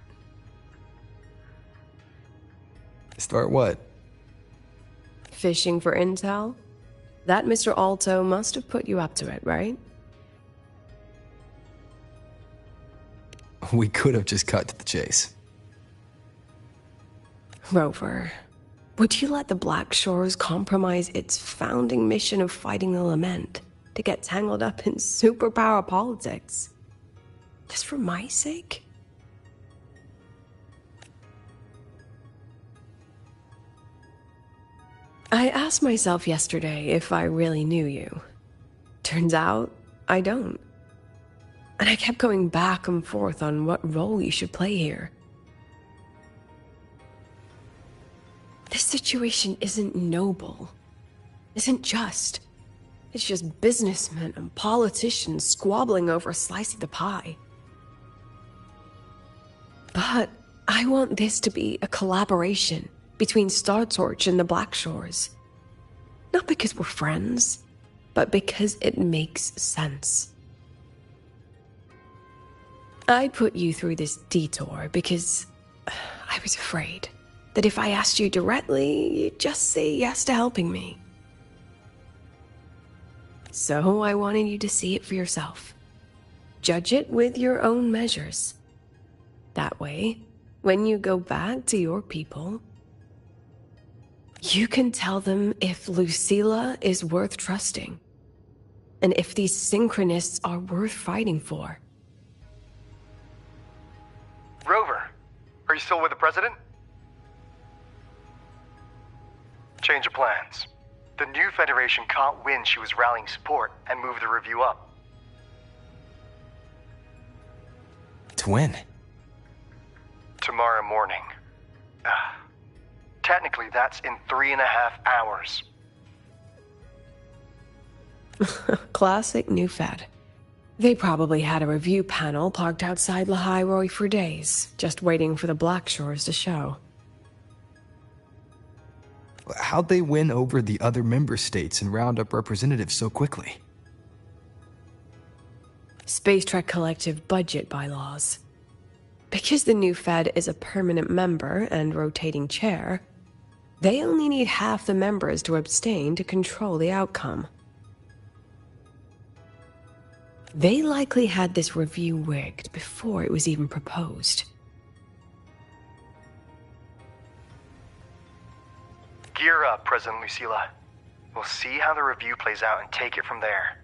Speaker 3: Start what?
Speaker 17: Fishing for intel? That Mr. Alto must have put you up to it, right?
Speaker 3: We could have just cut to the chase.
Speaker 17: Rover, would you let the Black Shores compromise its founding mission of fighting the Lament to get tangled up in superpower politics? Just for my sake?
Speaker 4: I asked myself yesterday if I really knew you. Turns out, I don't. And I kept going back and forth on what role you should play here. This situation isn't noble, isn't just. It's just businessmen and politicians squabbling over a slice of the pie. But I want this to be a collaboration between Star Torch and the Black Shores. Not because we're friends, but because it makes sense. I put you through this detour because I was afraid that if I asked you directly, you'd just say yes to helping me. So I wanted you to see it for yourself. Judge it with your own measures. That way, when you go back to your people, you can tell them if Lucilla is worth trusting, and if these synchronists are worth fighting for.
Speaker 7: Rover, are you still with the President? Change of plans. The new Federation caught wind she was rallying support and moved the review up.
Speaker 3: To when?
Speaker 7: Tomorrow morning. Technically, that's in 3.5 hours.
Speaker 4: Classic new Fed. They probably had a review panel parked outside Lahairoi for days, just waiting for the Black Shores to show.
Speaker 3: How'd they win over the other member states and round up representatives so quickly?
Speaker 4: Space Trek Collective budget bylaws. Because the new Fed is a permanent member and rotating chair, they only need half the members to abstain to control the outcome. They likely had this review rigged before it was even proposed.
Speaker 7: Gear up, President Lucilla. We'll see how the review plays out and take it from there.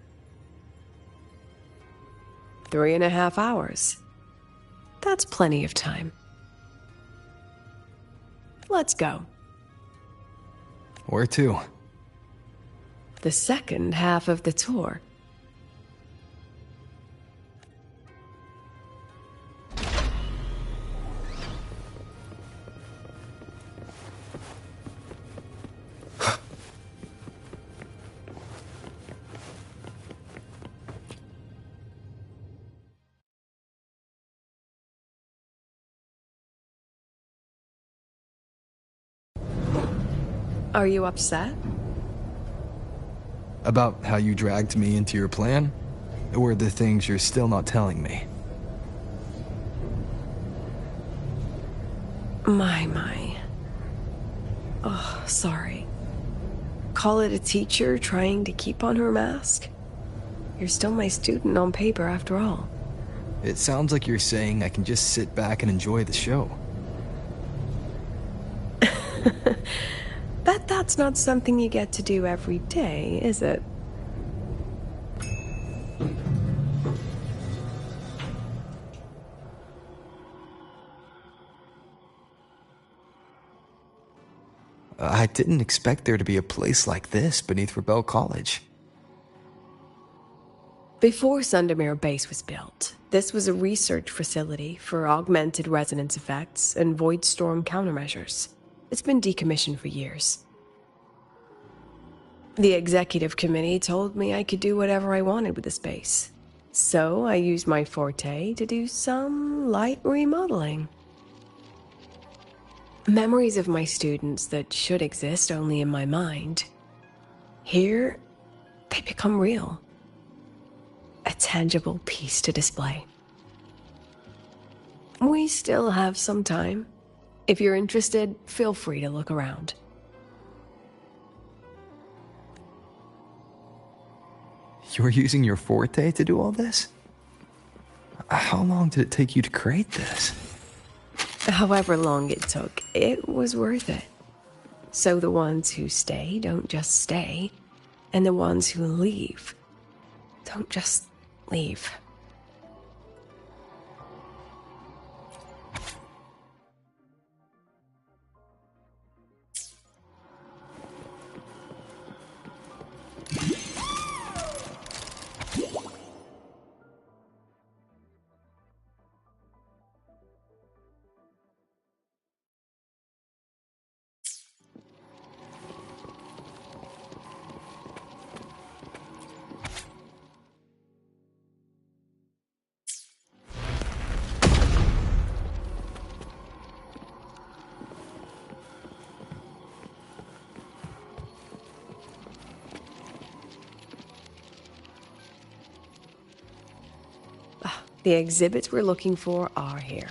Speaker 4: 3.5 hours. That's plenty of time. Let's go.
Speaker 3: Where to?
Speaker 4: The second half of the tour. Are you upset?
Speaker 3: About how you dragged me into your plan? Or the things you're still not telling me?
Speaker 4: My. Oh, sorry. Call it a teacher trying to keep on her mask? You're still my student on paper after all.
Speaker 3: It sounds like you're saying I can just sit back and enjoy the show.
Speaker 4: Bet that's not something you get to do every day, is it?
Speaker 3: I didn't expect there to be a place like this beneath Rebel College.
Speaker 4: Before Sundermere Base was built, this was a research facility for augmented resonance effects and void storm countermeasures. It's been decommissioned for years. The executive committee told me I could do whatever I wanted with the space. So I used my forte to do some light remodeling. Memories of my students that should exist only in my mind. Here, they become real. A tangible piece to display. We still have some time. If you're interested, feel free to look around.
Speaker 3: You're using your forte to do all this? How long did it take you to create this?
Speaker 4: However long it took, it was worth it. So the ones who stay don't just stay, and the ones who leave don't just leave.
Speaker 19: The exhibits we're looking for are here.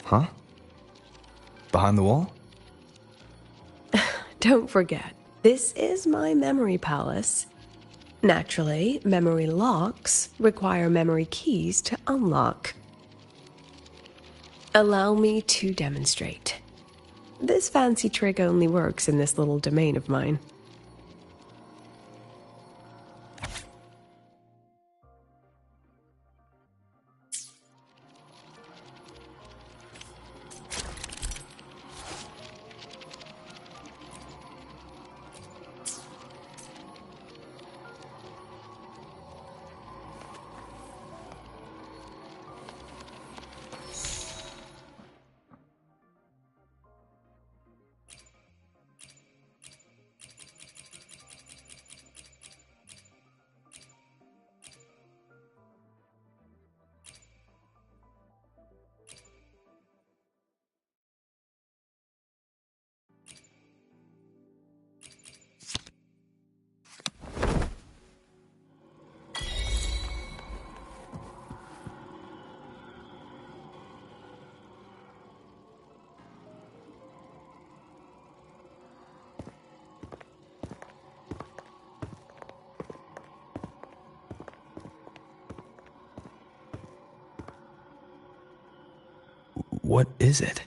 Speaker 3: Huh? Behind the wall?
Speaker 19: Don't forget, this is my memory palace. Naturally, memory locks require memory keys to unlock. Allow me to demonstrate. This fancy trick only works in this little domain of mine.
Speaker 3: What is it?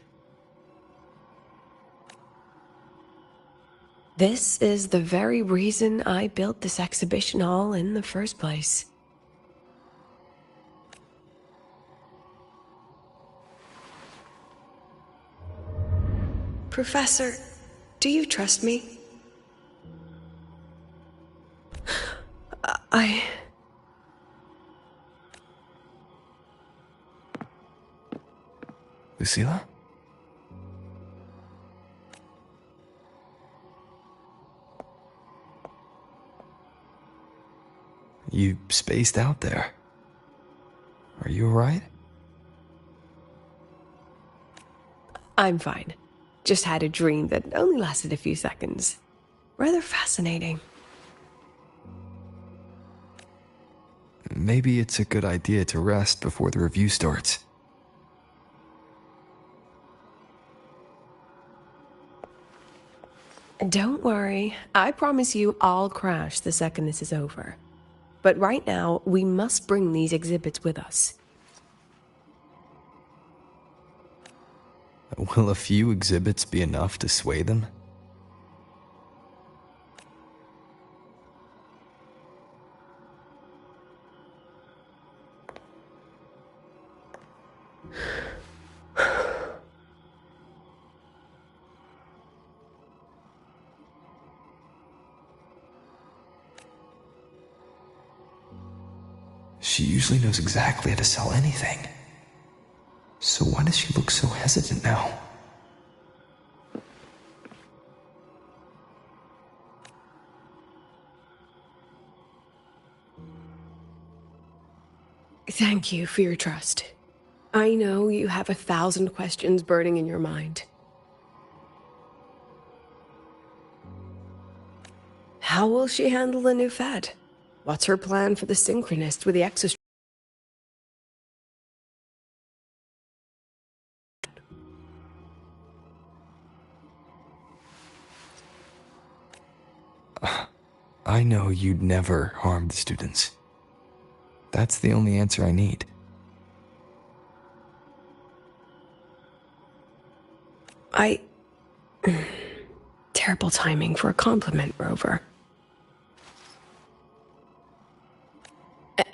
Speaker 19: This is the very reason I built this exhibition hall in the first place. Professor, do you trust me?
Speaker 3: Lucilla? You spaced out there. Are you alright?
Speaker 19: I'm fine. Just had a dream that only lasted a few seconds. Rather fascinating.
Speaker 3: Maybe it's a good idea to rest before the review starts.
Speaker 19: Don't worry. I promise you I'll crash the second this is over. But right now, we must bring these exhibits with us.
Speaker 3: Will a few exhibits be enough to sway them? She usually knows exactly how to sell anything. So why does she look so hesitant now?
Speaker 19: Thank you for your trust. I know you have 1,000 questions burning in your mind. How will she handle the new Fed? What's her plan for the synchronist with the exostrator?
Speaker 3: I know you'd never harm the students. That's the only answer I need.
Speaker 19: Terrible timing for a compliment, Rover.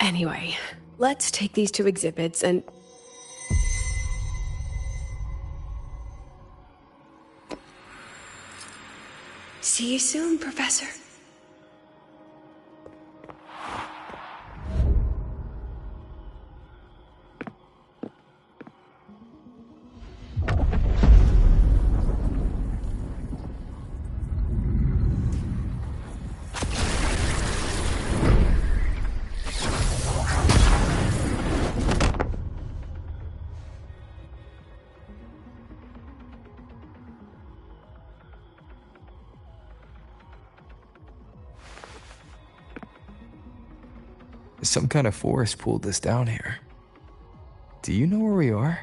Speaker 19: Anyway, let's take these two exhibits and... See you soon, Professor.
Speaker 3: Some kind of force pulled this down here. Do you know where we are?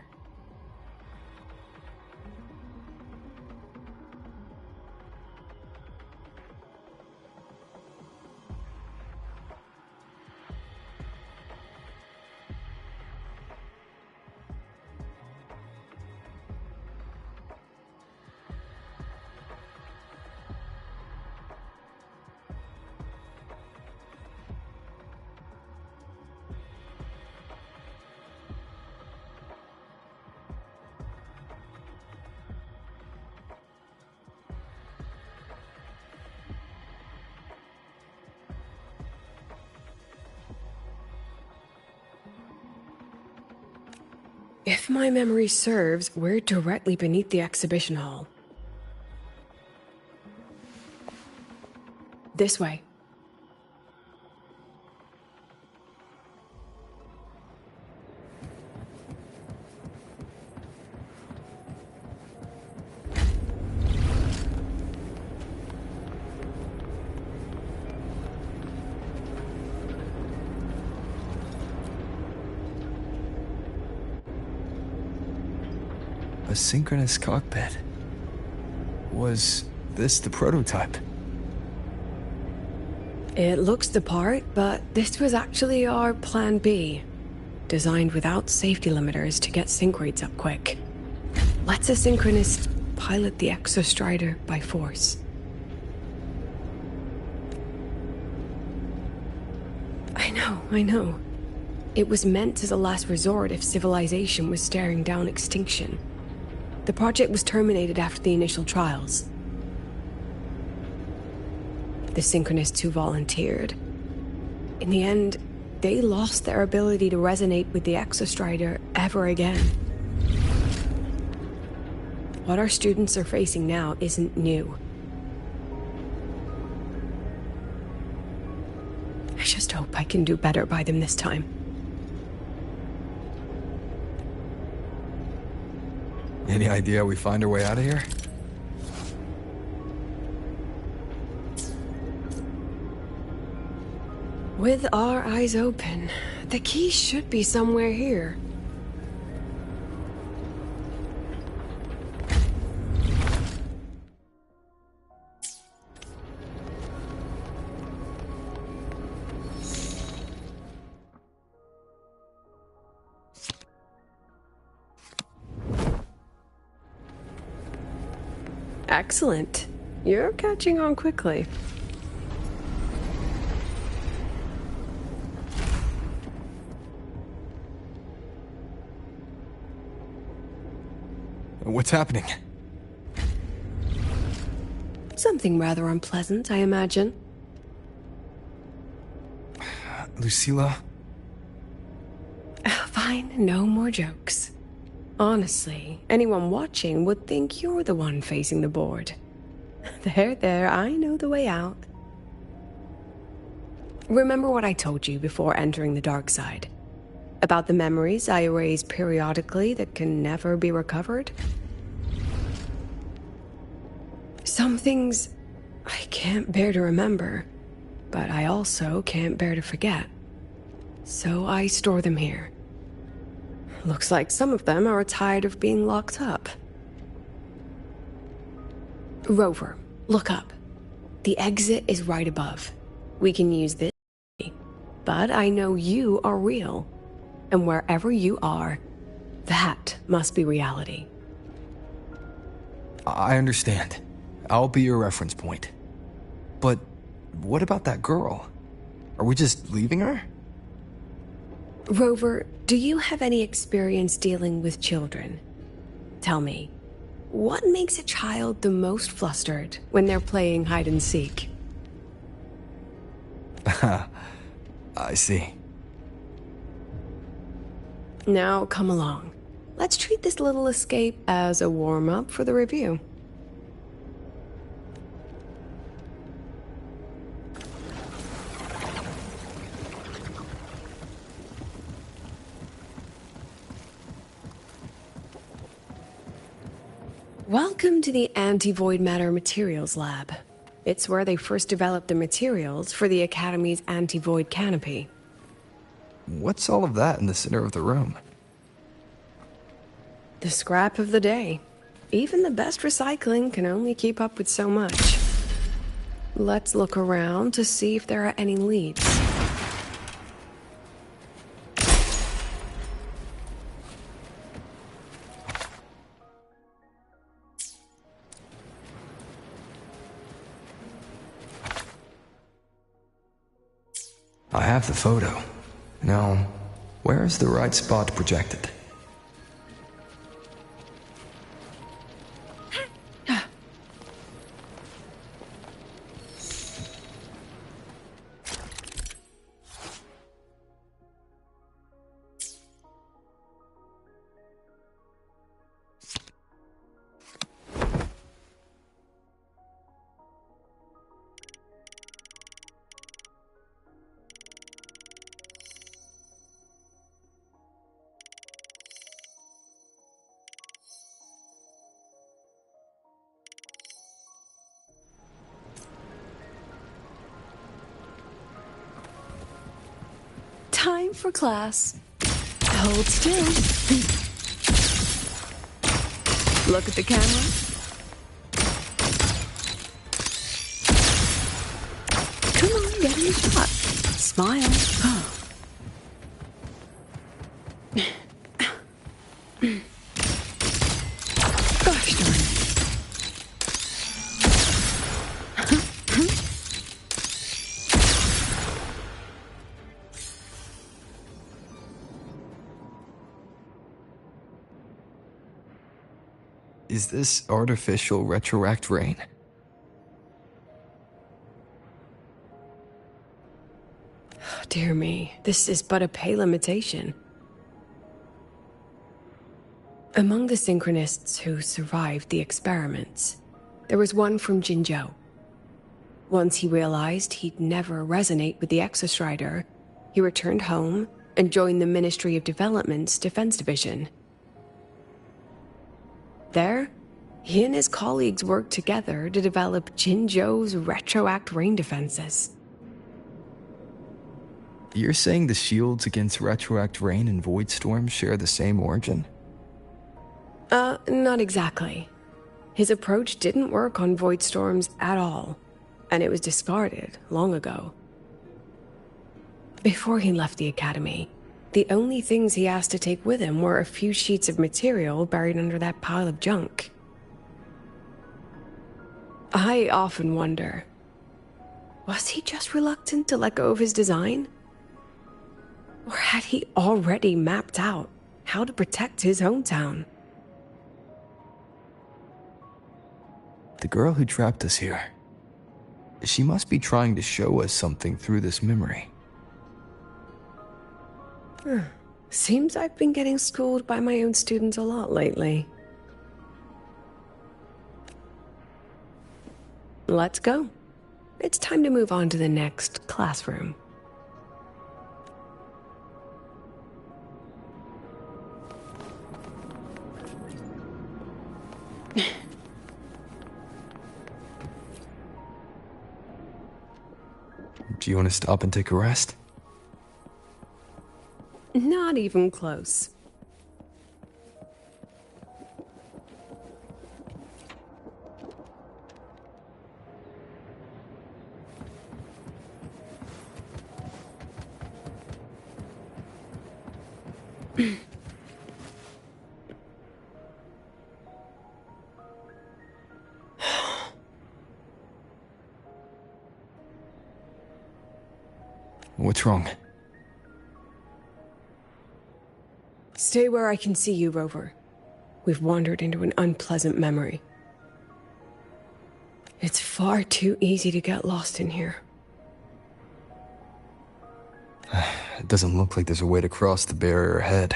Speaker 4: If my memory serves, we're directly beneath the exhibition hall. This way.
Speaker 3: A synchronous cockpit. Was this the prototype?
Speaker 4: It looks the part, but this was actually our plan B. Designed without safety limiters to get sync rates up quick. Let's a synchronist pilot the Exostrider by force. I know. It was meant as a last resort if civilization was staring down extinction. The project was terminated after the initial trials. The synchronists who volunteered, in the end, they lost their ability to resonate with the Exostrider ever again. What our students are facing now isn't new. I just hope I can do better by them this time.
Speaker 3: Any idea how we find our way out of here?
Speaker 4: With our eyes open, the key should be somewhere here. Excellent. You're catching on quickly.
Speaker 3: What's happening?
Speaker 4: Something rather unpleasant, I imagine.
Speaker 3: Lucilla?
Speaker 4: Fine, no more jokes. Honestly, anyone watching would think you're the one facing the board. There, I know the way out. Remember what I told you before entering the dark side? About the memories I erase periodically that can never be recovered? Some things I can't bear to remember, but I also can't bear to forget. So I store them here. Looks like some of them are tired of being locked up. Rover, look up. The exit is right above. We can use this, but I know you are real. And wherever you are, that must be reality.
Speaker 3: I understand. I'll be your reference point. But what about that girl? Are we just leaving her?
Speaker 4: Rover, do you have any experience dealing with children? Tell me, what makes a child the most flustered when they're playing hide and seek?
Speaker 3: I see.
Speaker 4: Now, come along. Let's treat this little escape as a warm-up for the review. Welcome to the Anti-Void Matter Materials Lab. It's where they first developed the materials for the Academy's anti-void canopy.
Speaker 3: what's all of that in the center of the room?
Speaker 19: The scrap of the day. Even the best recycling can only keep up with so much. Let's look around to see if there are any leads.
Speaker 3: I have the photo. Now, where is the right spot projected?
Speaker 4: Time for class. Hold still. Look at the camera. Come on, get in the shot. Smile. Gosh darn it.
Speaker 3: Is this artificial retroact rain?
Speaker 19: Dear me, this is but a pale imitation. Among the synchronists who survived the experiments, there was one from Jinzhou. Once he realized he'd never resonate with the Exostrider, he returned home and joined the Ministry of Development's Defense Division. There, he and his colleagues worked together to develop Jinzhou's retroact rain defenses.
Speaker 3: You're saying the shields against retroact rain and void storms share the same origin?
Speaker 19: Not exactly. His approach didn't work on void storms at all, and it was discarded long ago. Before he left the academy, the only things he asked to take with him were a few sheets of material buried under that pile of junk. I often wonder, was he just reluctant to let go of his design? Or had he already mapped out how to protect his hometown?
Speaker 3: The girl who trapped us here. She must be trying to show us something through this memory.
Speaker 19: Seems I've been getting schooled by my own students a lot lately. Let's go. It's time to move on to the next classroom.
Speaker 3: Do you want to stop and take a rest?
Speaker 19: Not even close.
Speaker 3: What's wrong?
Speaker 19: Stay where I can see you, Rover. We've wandered into an unpleasant memory. It's far too easy to get lost in here.
Speaker 3: It doesn't look like there's a way to cross the barrier ahead.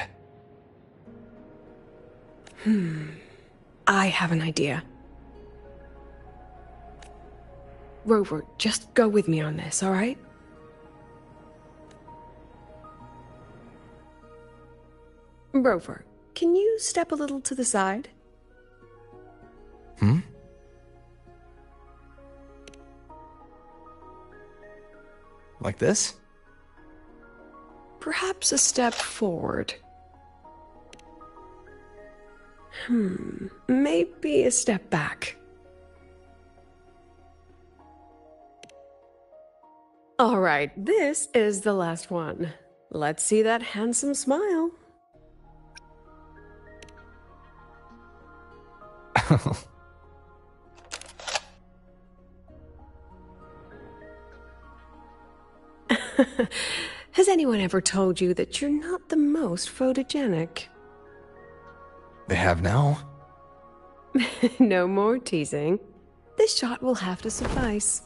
Speaker 19: I have an idea. Rover, just go with me on this, all right? Rover, can you step a little to the side?
Speaker 3: Like this?
Speaker 19: perhaps a step forward. Maybe a step back. All right, this is the last one. Let's see that handsome smile. Has anyone ever told you that you're not the most photogenic?
Speaker 3: They have now?
Speaker 19: No more teasing. This shot will have to suffice.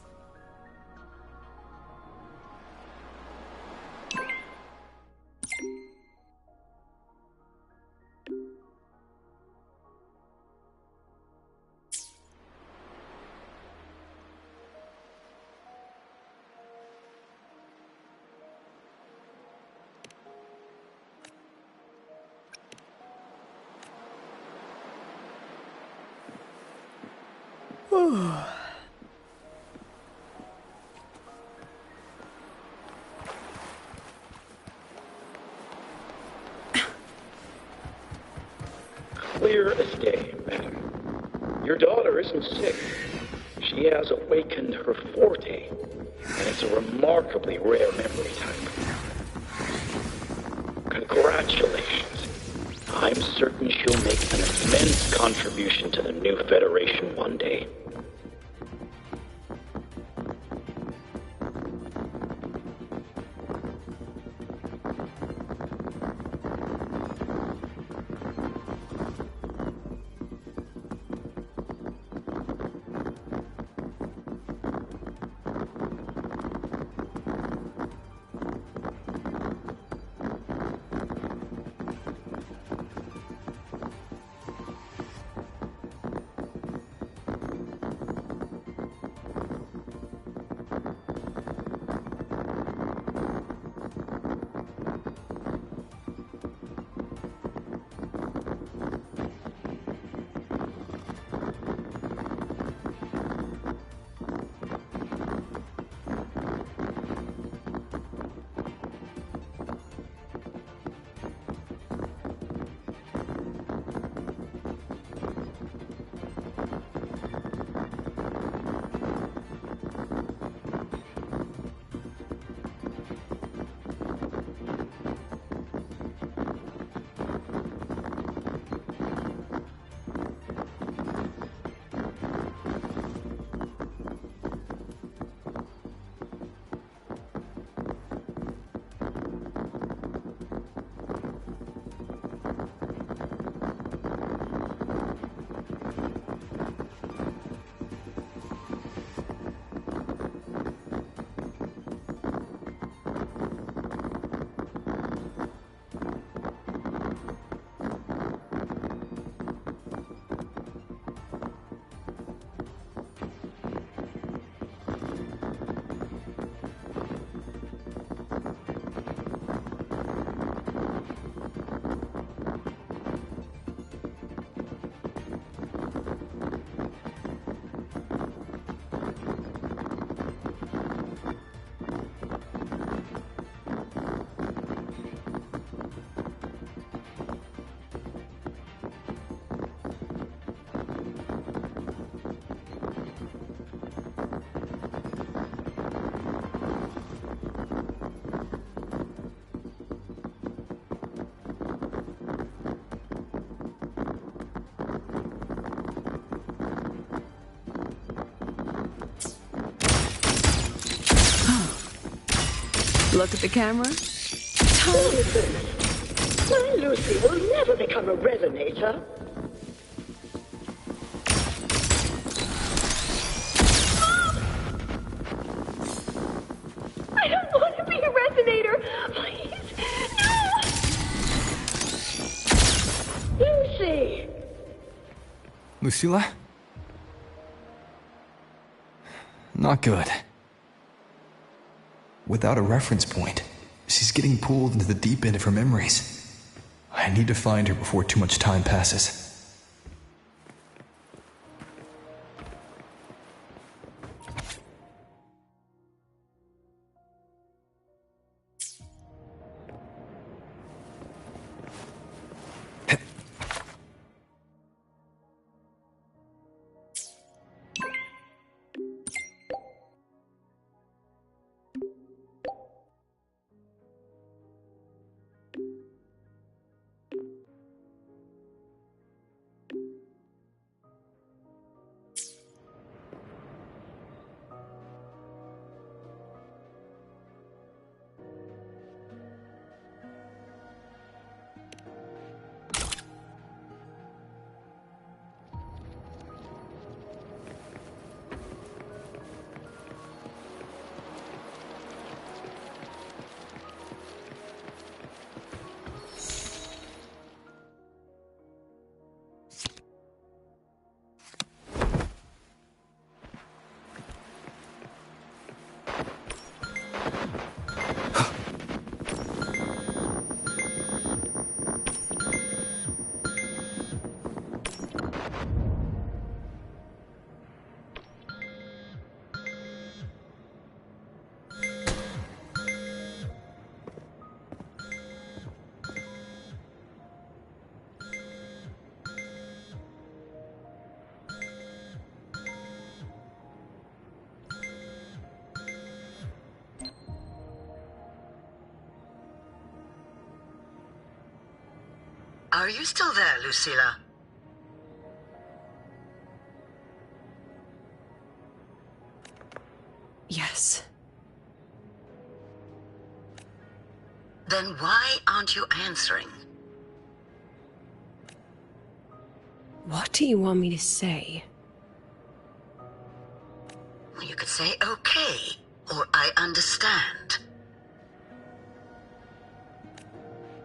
Speaker 20: Clear as day, madam. Your daughter isn't sick. She has awakened her forte, and it's a remarkably rare memory type. Congratulations. I'm certain she'll make an immense contribution to the new Federation one day.
Speaker 19: Look at the camera.
Speaker 15: Listen, my Lucy will never become a resonator. I don't want to be a resonator. Please, no! Lucy!
Speaker 3: Lucilla? Not good. Without a reference point, she's getting pulled into the deep end of her memories. I need to find her before too much time passes.
Speaker 21: Are you still there, Lucilla?
Speaker 19: Yes.
Speaker 21: Then why aren't you answering?
Speaker 19: What do you want me to say?
Speaker 21: Well, you could say okay, or I understand.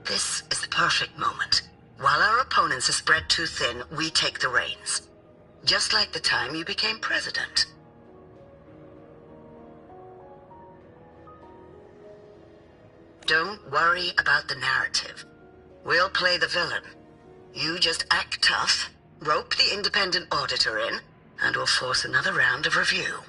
Speaker 21: This is the perfect moment. While our opponents are spread too thin, we take the reins. Just like the time you became president. Don't worry about the narrative. We'll play the villain. You just act tough, rope the independent auditor in, and we'll force another round of review.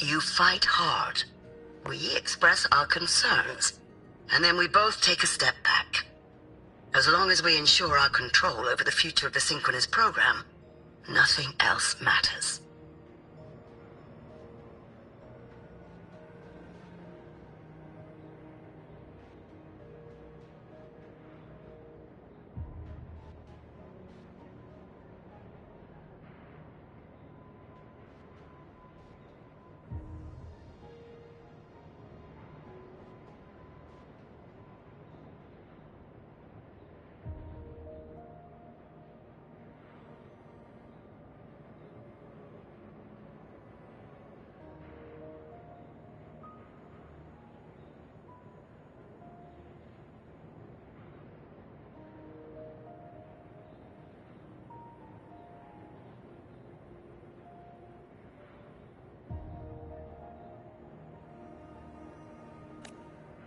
Speaker 21: You fight hard. We express our concerns, and then we both take a step back. As long as we ensure our control over the future of the Synchronous program, nothing else matters.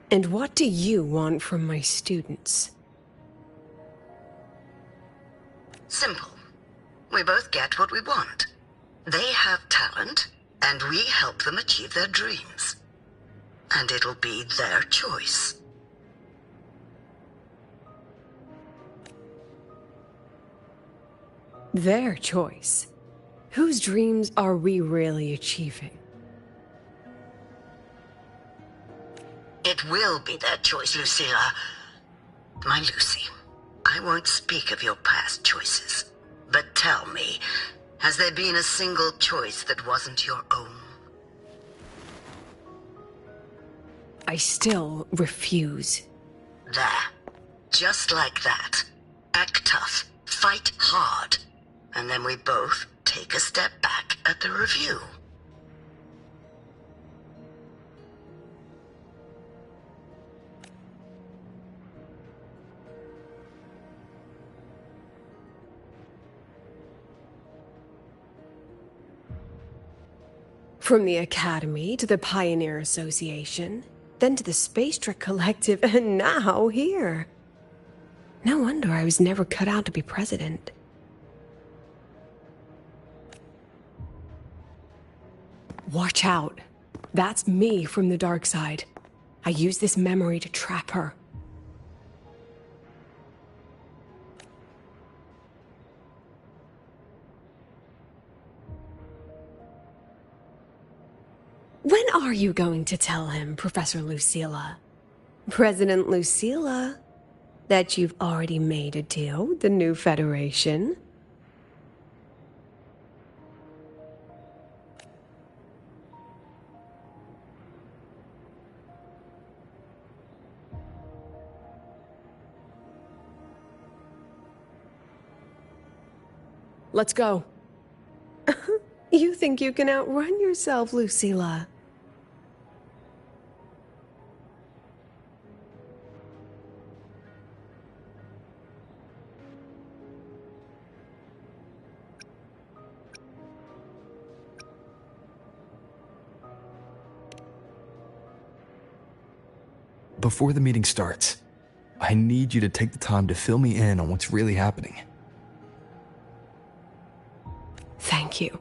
Speaker 19: And what do you want from my students?
Speaker 21: Simple. We both get what we want. They have talent, and we help them achieve their dreams. And it'll be their choice.
Speaker 19: Their choice? Whose dreams are we really achieving?
Speaker 21: It will be their choice, Lucilla. My Lucy, I won't speak of your past choices. But tell me, has there been a single choice that wasn't your own?
Speaker 19: I still refuse.
Speaker 21: There. Just like that. Act tough. Fight hard. And then we both take a step back at the review.
Speaker 19: From the Academy to the Pioneer Association, then to the Space Trek Collective, and now here. No wonder I was never cut out to be president. Watch out. That's me from the dark side. I use this memory to trap her. When are you going to tell him, Professor Lucilla? President Lucilla, that you've already made a deal with the new Federation? Let's go. You think you can outrun yourself, Lucilla?
Speaker 3: Before the meeting starts, I need you to take the time to fill me in on what's really happening.
Speaker 19: Thank you.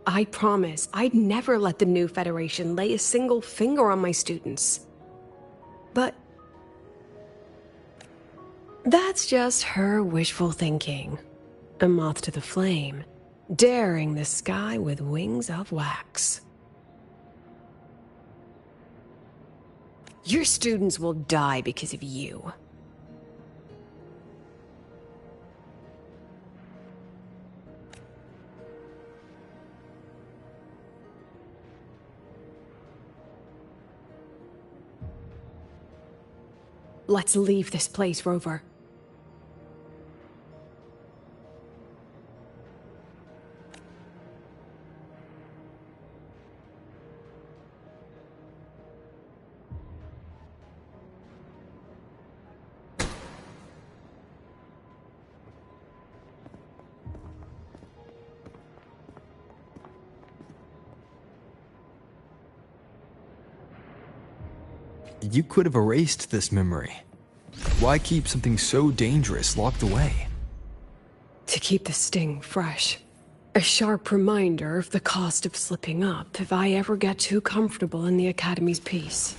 Speaker 19: I promise I'd never let the new Federation lay a single finger on my students. But that's just her wishful thinking. A moth to the flame, daring the sky with wings of wax. Your students will die because of you. Let's leave this place, Rover.
Speaker 3: You could have erased this memory. Why keep something so dangerous locked away?
Speaker 19: To keep the sting fresh. A sharp reminder of the cost of slipping up if I ever get too comfortable in the Academy's peace.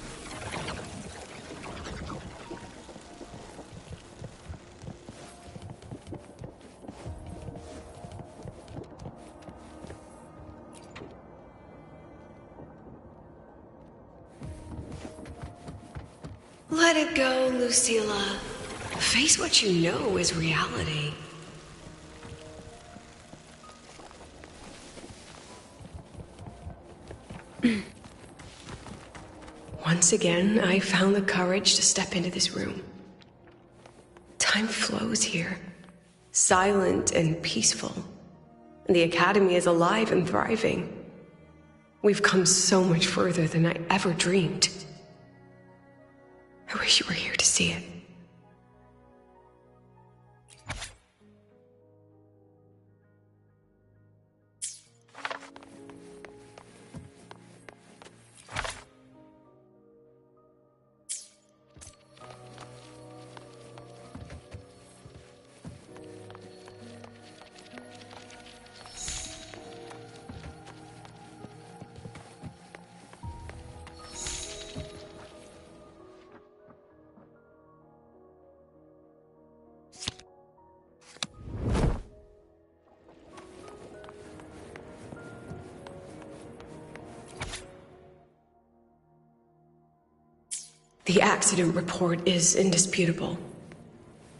Speaker 19: Let it go, Lucilla. Face what you know is reality. Once again, I found the courage to step into this room. Time flows here, silent and peaceful. And the Academy is alive and thriving. We've come so much further than I ever dreamed. I wish you were here to see it. The accident report is indisputable.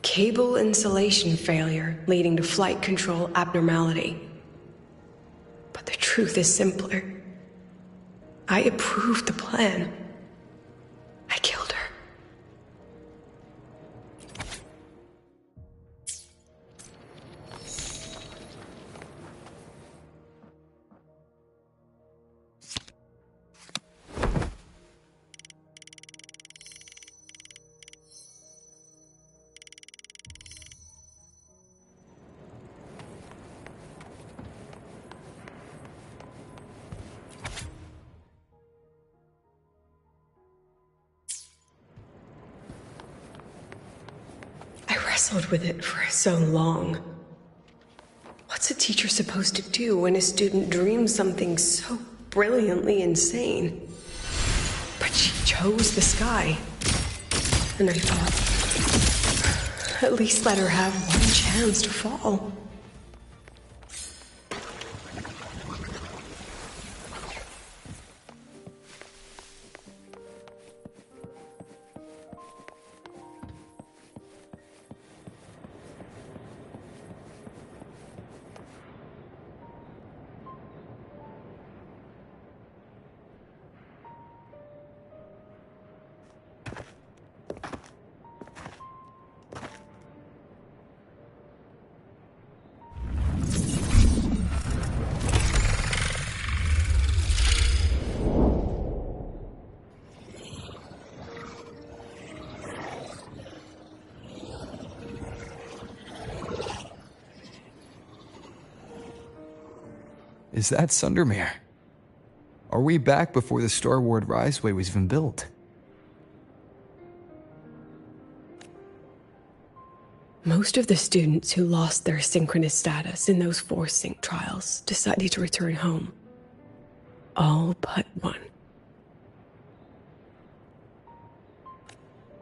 Speaker 19: Cable insulation failure leading to flight control abnormality. But the truth is simpler. I approved the plan. I killed her. Wrestled with it for so long. What's a teacher supposed to do when a student dreams something so brilliantly insane? But she chose the sky. And I thought, at least let her have one chance to fall.
Speaker 3: Is that Sundermere? Are we back before the Star Ward Riseway was even built?
Speaker 19: Most of the students who lost their synchronous status in those force sync trials decided to return home. All but one.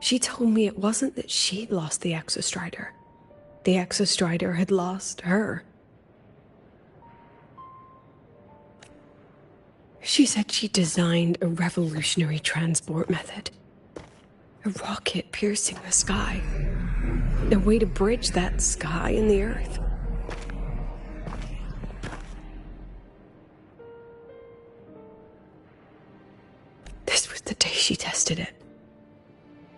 Speaker 19: She told me it wasn't that she'd lost the Exostrider. The Exostrider had lost her. She said she designed a revolutionary transport method, A rocket piercing the sky. A way to bridge that sky and the Earth. This was the day she tested it.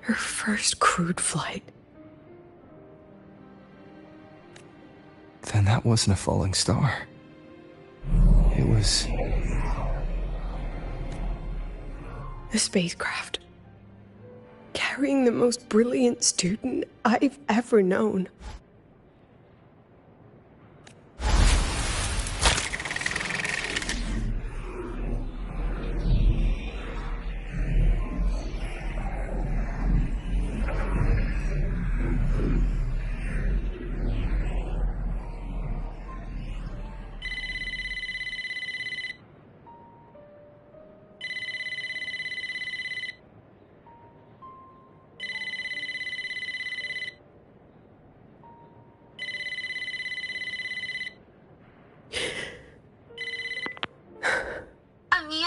Speaker 19: Her first crewed flight.
Speaker 3: Then that wasn't a falling star. It was...
Speaker 19: a spacecraft. Carrying the most brilliant student I've ever known.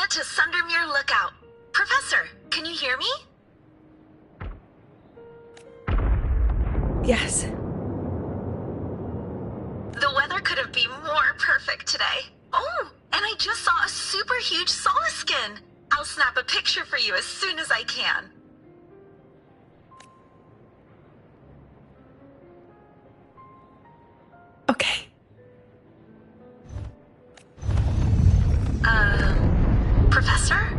Speaker 21: To Sundermere Lookout. Professor, can you hear me?
Speaker 19: Yes.
Speaker 21: The weather couldn't be more perfect today. Oh, and I just saw a super huge solaskin. I'll snap a picture for you as soon as I can.
Speaker 19: Okay.
Speaker 21: Professor?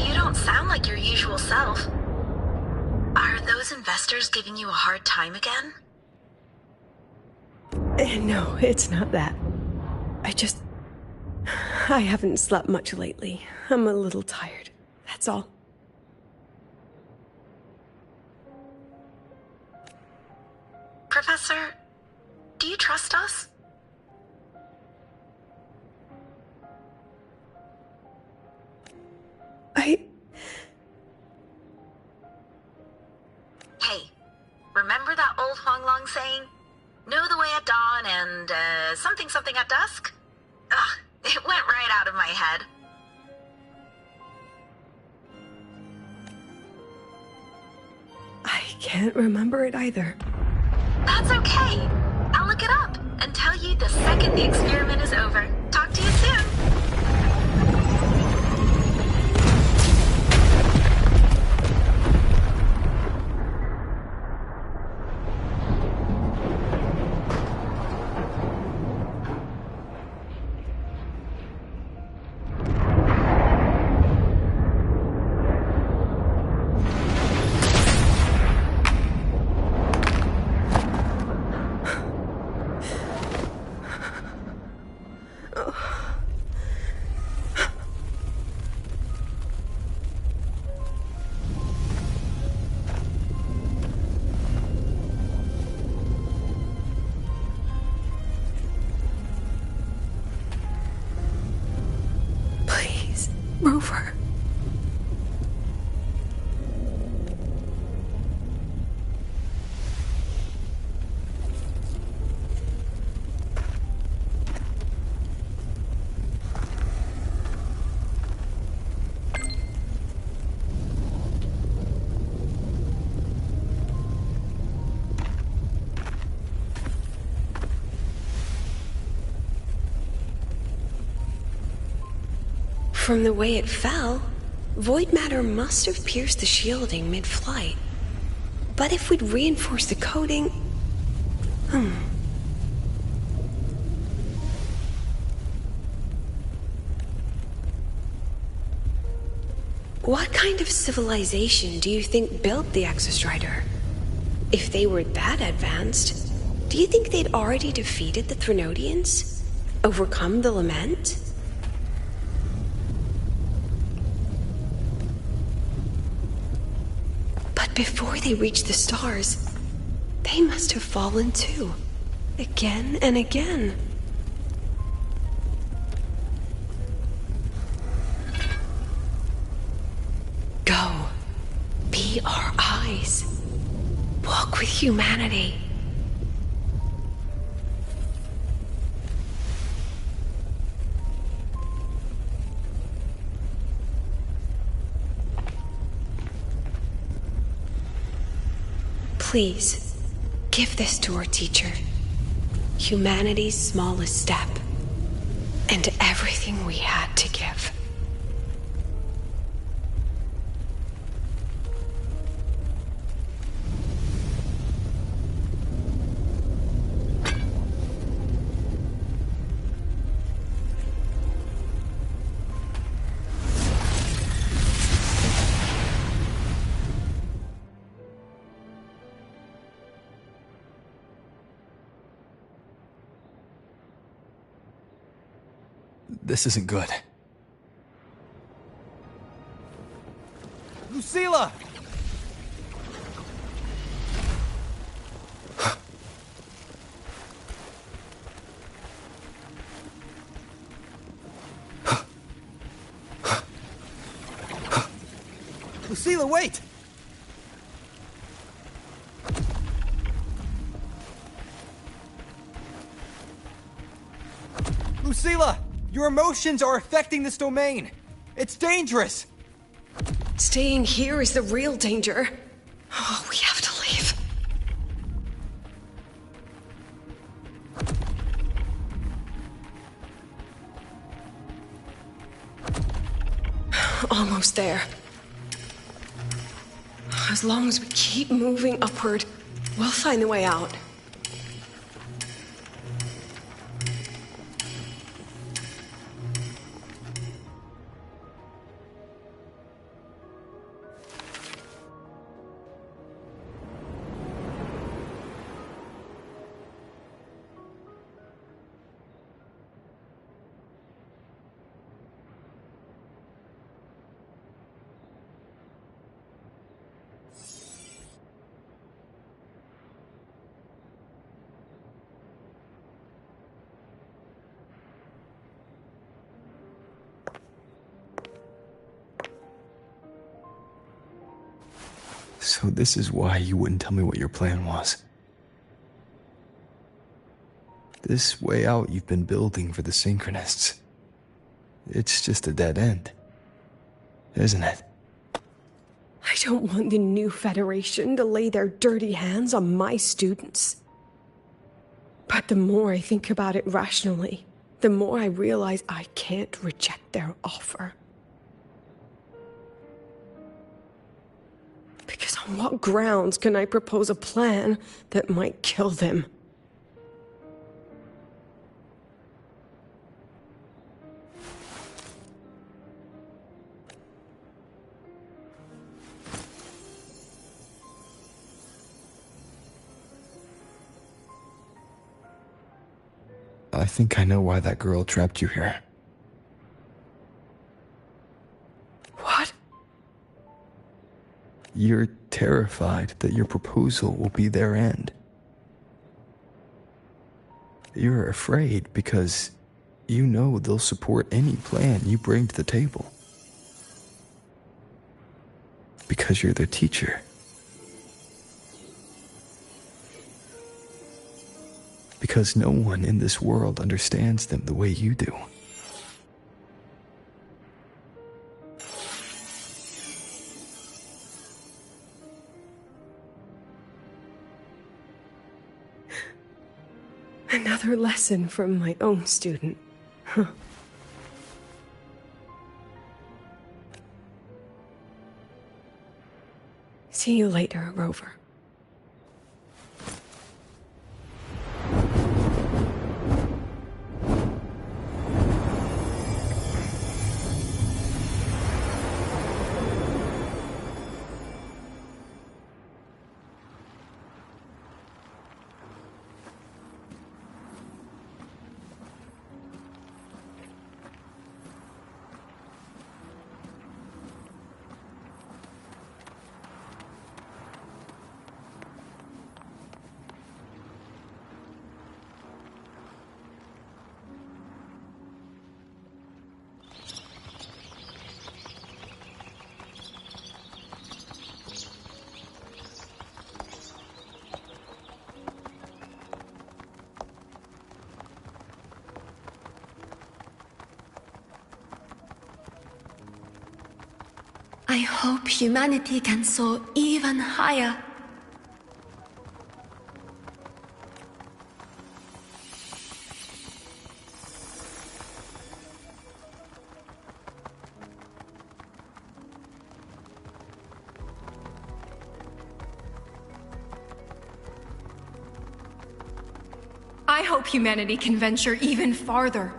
Speaker 21: You don't sound like your usual self. Are those investors giving you a hard time again?
Speaker 19: No, it's not that. I haven't slept much lately. I'm a little tired. That's all.
Speaker 21: Professor, do you trust us? Hey, remember that old Huanglong saying? Know the way at dawn and, something something at dusk? Ugh, it went right out of my head.
Speaker 19: I can't remember it either.
Speaker 21: That's okay. I'll look it up and tell you the second the experiment is over. Talk to you soon.
Speaker 19: Rover. From the way it fell, void matter must have pierced the shielding mid-flight. But if we'd reinforced the coating... What kind of civilization do you think built the Exostrider? If they were that advanced, do you think they'd already defeated the Threnodians? Overcome the Lament? But before they reached the stars, they must have fallen too. Again and again. Go. Be our eyes. Walk with humanity. Please, give this to our teacher. Humanity's smallest step. And everything we had to give.
Speaker 3: This isn't good.
Speaker 5: Lucilla! Lucilla, wait! Lucilla! Your emotions are affecting this domain! It's dangerous!
Speaker 19: Staying here is the real danger. Oh, we have to leave. Almost there. As long as we keep moving upward, we'll find the way out.
Speaker 3: So this is why you wouldn't tell me what your plan was. This way out you've been building for the Synchronists. It's just a dead end, isn't it?
Speaker 19: I don't want the new Federation to lay their dirty hands on my students. But the more I think about it rationally, the more I realize I can't reject their offer. Because on what grounds can I propose a plan that might kill them?
Speaker 3: I think I know why that girl trapped you here.
Speaker 19: What?
Speaker 3: You're terrified that your proposal will be their end. You're afraid because you know they'll support any plan you bring to the table. Because you're their teacher. Because no one in this world understands them the way you do.
Speaker 19: Another lesson from my own student. Huh. See you later, Rover.
Speaker 2: I hope humanity can soar even higher.
Speaker 18: I hope humanity can venture even farther.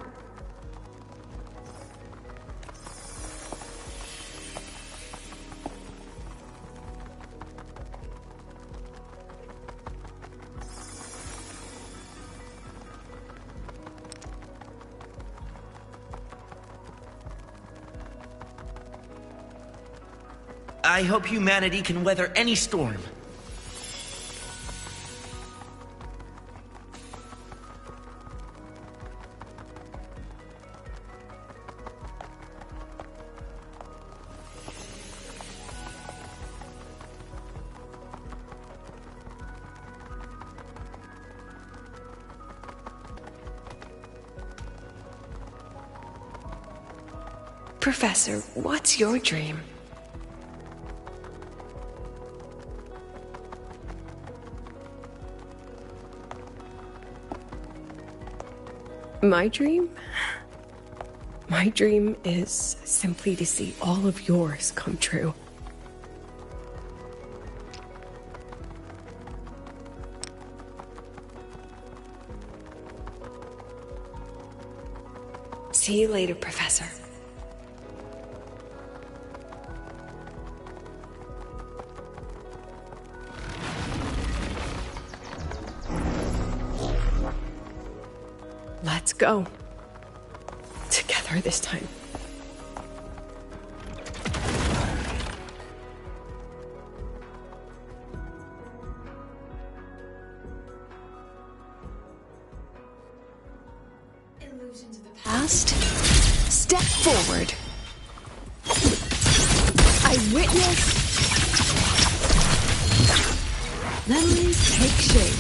Speaker 10: I hope humanity can weather any storm.
Speaker 19: Professor, what's your dream? My dream? My dream is simply to see all of yours come true. See you later, Professor. Let's go. Together this time. Illusions of the past. Step forward. I witness. Memories take shape.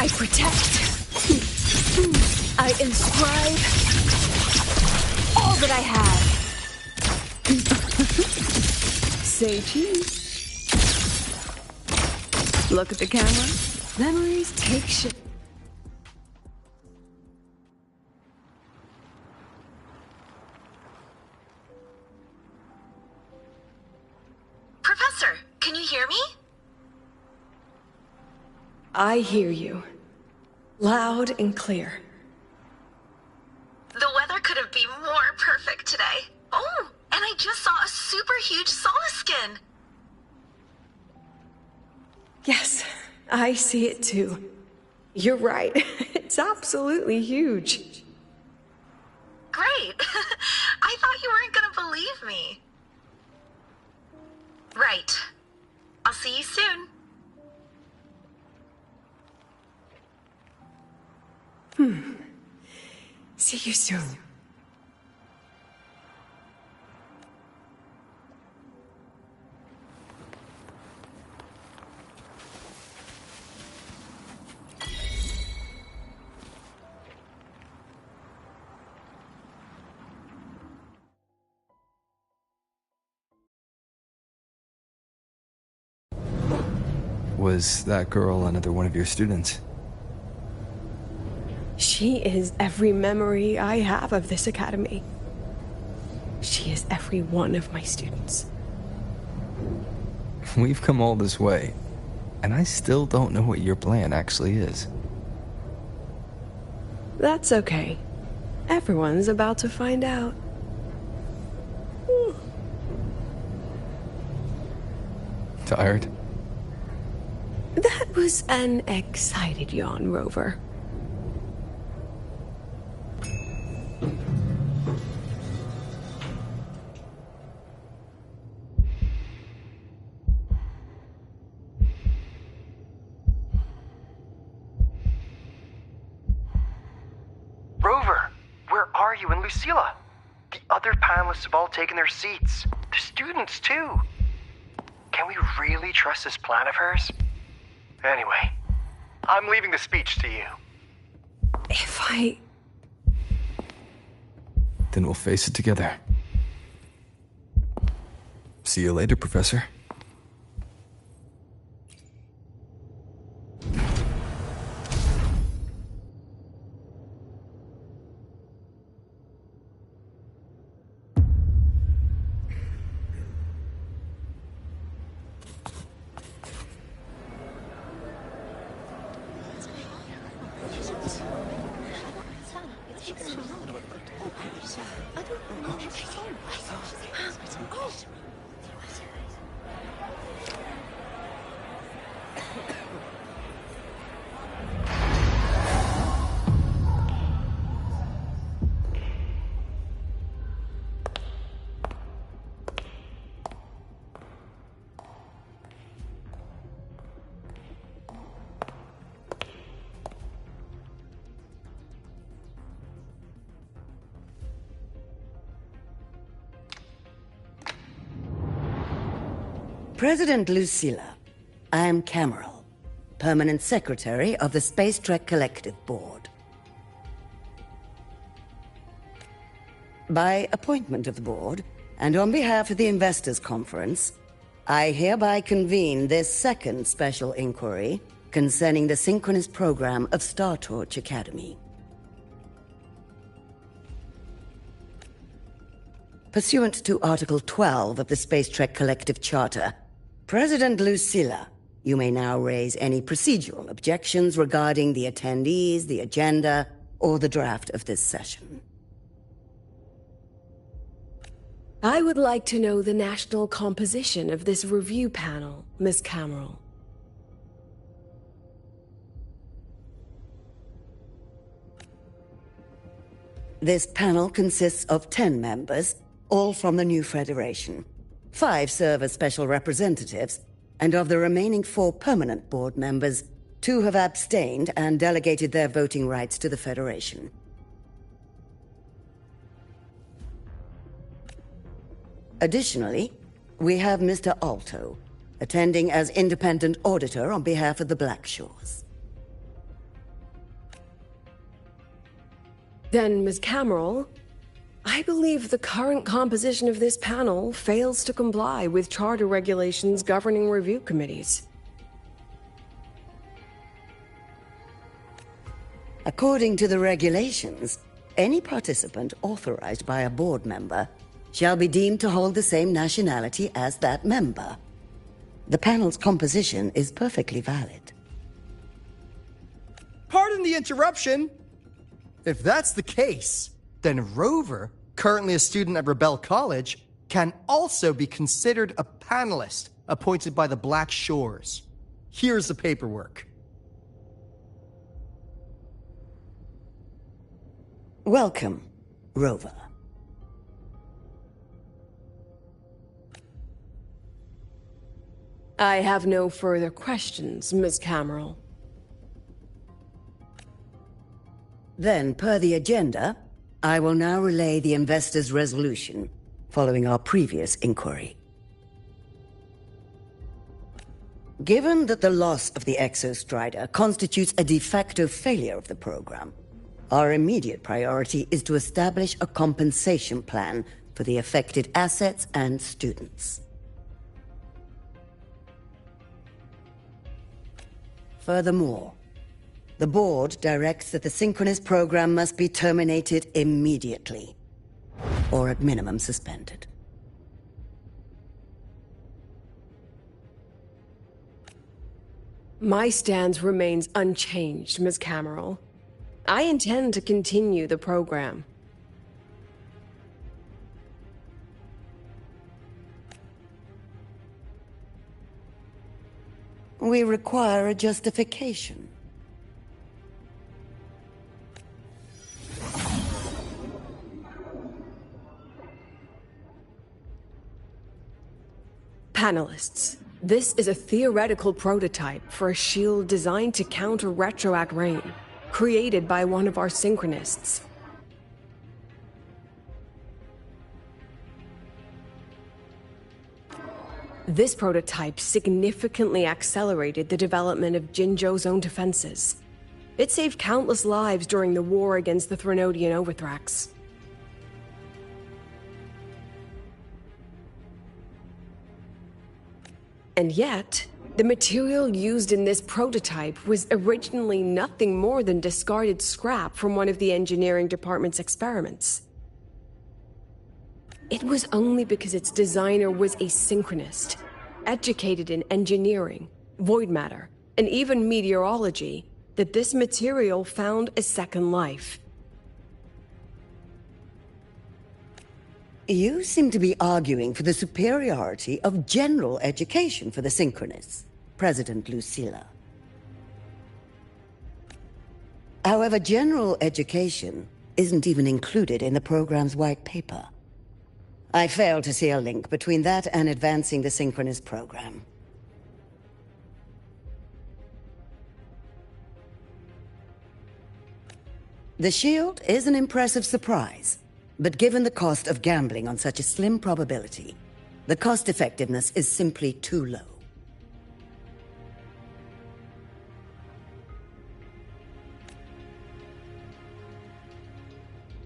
Speaker 19: I protect. I inscribe all that I have. Say cheese. Look at the camera. Memories take shape.
Speaker 21: Professor, can you hear me?
Speaker 19: I hear you. Loud and clear.
Speaker 21: The weather couldn't be more perfect today. Oh, and I just saw a super huge Solaskin.
Speaker 19: Yes, I see it too. You're right. It's absolutely huge.
Speaker 21: Great. I thought you weren't gonna believe me. Right. I'll see you soon.
Speaker 19: See you soon.
Speaker 3: Was that girl another one of your students?
Speaker 19: She is every memory I have of this academy. She is every one of my students.
Speaker 3: We've come all this way, and I still don't know what your plan actually is.
Speaker 19: That's okay. Everyone's about to find out.
Speaker 3: Tired?
Speaker 19: That was an excited yawn, Rover.
Speaker 7: Rover, where are you and Lucilla? The other panelists have all taken their seats. The students, too. Can we really trust this plan of hers? Anyway, I'm leaving the speech to you.
Speaker 19: If I...
Speaker 3: Then we'll face it together. See you later, Professor.
Speaker 21: President Lucilla, I am Cameral, Permanent Secretary of the Space Trek Collective Board. By appointment of the Board, and on behalf of the Investors' Conference, I hereby convene this second special inquiry concerning the synchronous program of Star Torch Academy. Pursuant to Article 12 of the Space Trek Collective Charter, President Lucilla, you may now raise any procedural objections regarding the attendees, the agenda, or the draft of this session.
Speaker 19: I would like to know the national composition of this review panel, Miss Cameral.
Speaker 21: This panel consists of 10 members, all from the new Federation. 5 serve as special representatives, and of the remaining 4 permanent board members, 2 have abstained and delegated their voting rights to the Federation. Additionally, we have Mr. Alto, attending as independent auditor on behalf of the Black Shores.
Speaker 19: Then, Ms. Cameral, I believe the current composition of this panel fails to comply with charter regulations governing review committees.
Speaker 21: According to the regulations, any participant authorized by a board member shall be deemed to hold the same nationality as that member. The panel's composition is perfectly valid.
Speaker 7: Pardon the interruption. If that's the case, then Rover, currently a student at Rebel College, can also be considered a panelist appointed by the Black Shores. Here's the paperwork.
Speaker 21: Welcome, Rover.
Speaker 19: I have no further questions, Ms. Cameral.
Speaker 21: Then, per the agenda, I will now relay the investors' resolution, following our previous inquiry. Given that the loss of the Exostrider constitutes a de facto failure of the program, our immediate priority is to establish a compensation plan for the affected assets and students. Furthermore, the board directs that the synchronous program must be terminated immediately, or at minimum suspended.
Speaker 19: My stance remains unchanged, Ms. Cameral. I intend to continue the program.
Speaker 21: We require a justification.
Speaker 19: Panelists, this is a theoretical prototype for a shield designed to counter retroact rain, created by one of our synchronists. This prototype significantly accelerated the development of Jinzhou's own defenses. It saved countless lives during the war against the Threnodian Overthrax. And yet, the material used in this prototype was originally nothing more than discarded scrap from one of the engineering department's experiments. It was only because its designer was a synchronist, educated in engineering, void matter, and even meteorology, that this material found a second life.
Speaker 21: You seem to be arguing for the superiority of general education for the synchronists, President Lucilla. However, general education isn't even included in the program's white paper. I fail to see a link between that and advancing the synchronous program. The shield is an impressive surprise, but given the cost of gambling on such a slim probability, The cost effectiveness is simply too low.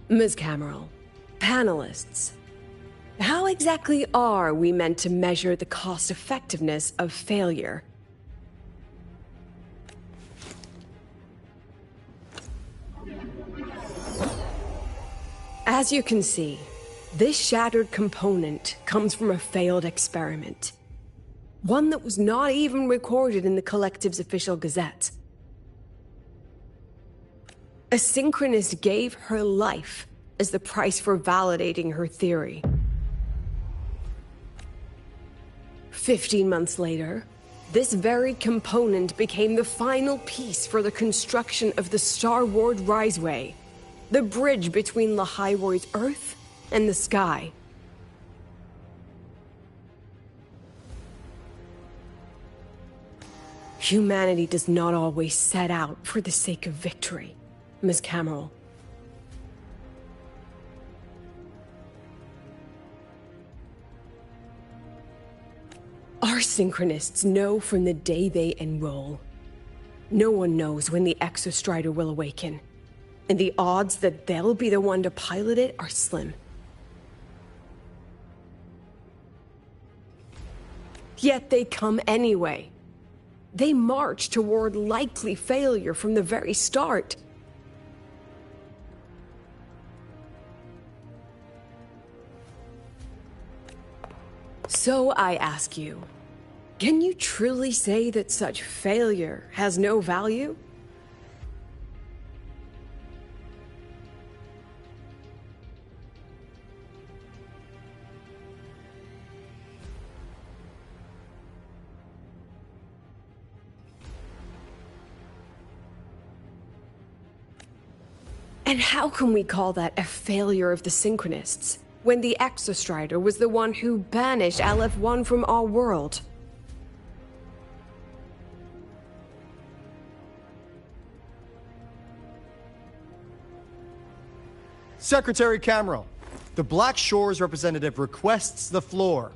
Speaker 19: Ms. Cameron, panelists, how exactly are we meant to measure the cost effectiveness of failure? As you can see, this shattered component comes from a failed experiment. One that was not even recorded in the Collective's official gazette. A synchronist gave her life as the price for validating her theory. 15 months later, this very component became the final piece for the construction of the Star Ward Riseway, the bridge between Lahiroy's Earth and the sky. Humanity does not always set out for the sake of victory, Ms. Cameron. Our synchronists know from the day they enroll. No one knows when the Exostrider will awaken, and the odds that they'll be the one to pilot it are slim. Yet they come anyway. They march toward likely failure from the very start. So I ask you, can you truly say that such failure has no value? And how can we call that a failure of the Synchronists, when the Exostrider was the one who banished LF1 from our world?
Speaker 7: Secretary Cameron, the Black Shores representative requests the floor.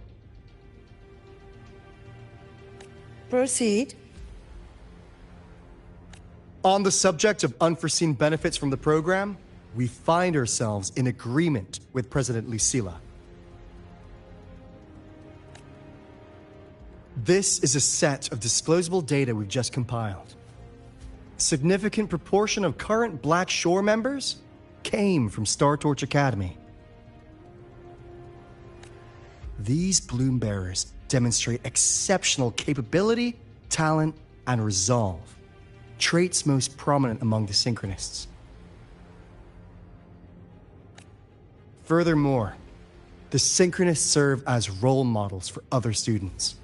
Speaker 21: Proceed.
Speaker 7: On the subject of unforeseen benefits from the program, we find ourselves in agreement with President Lucilla. This is a set of disclosable data we've just compiled. A significant proportion of current Black Shore members came from Star Torch Academy. These bloom bearers demonstrate exceptional capability, talent, and resolve, traits most prominent among the Synchronists. Furthermore, the Synchronists serve as role models for other students.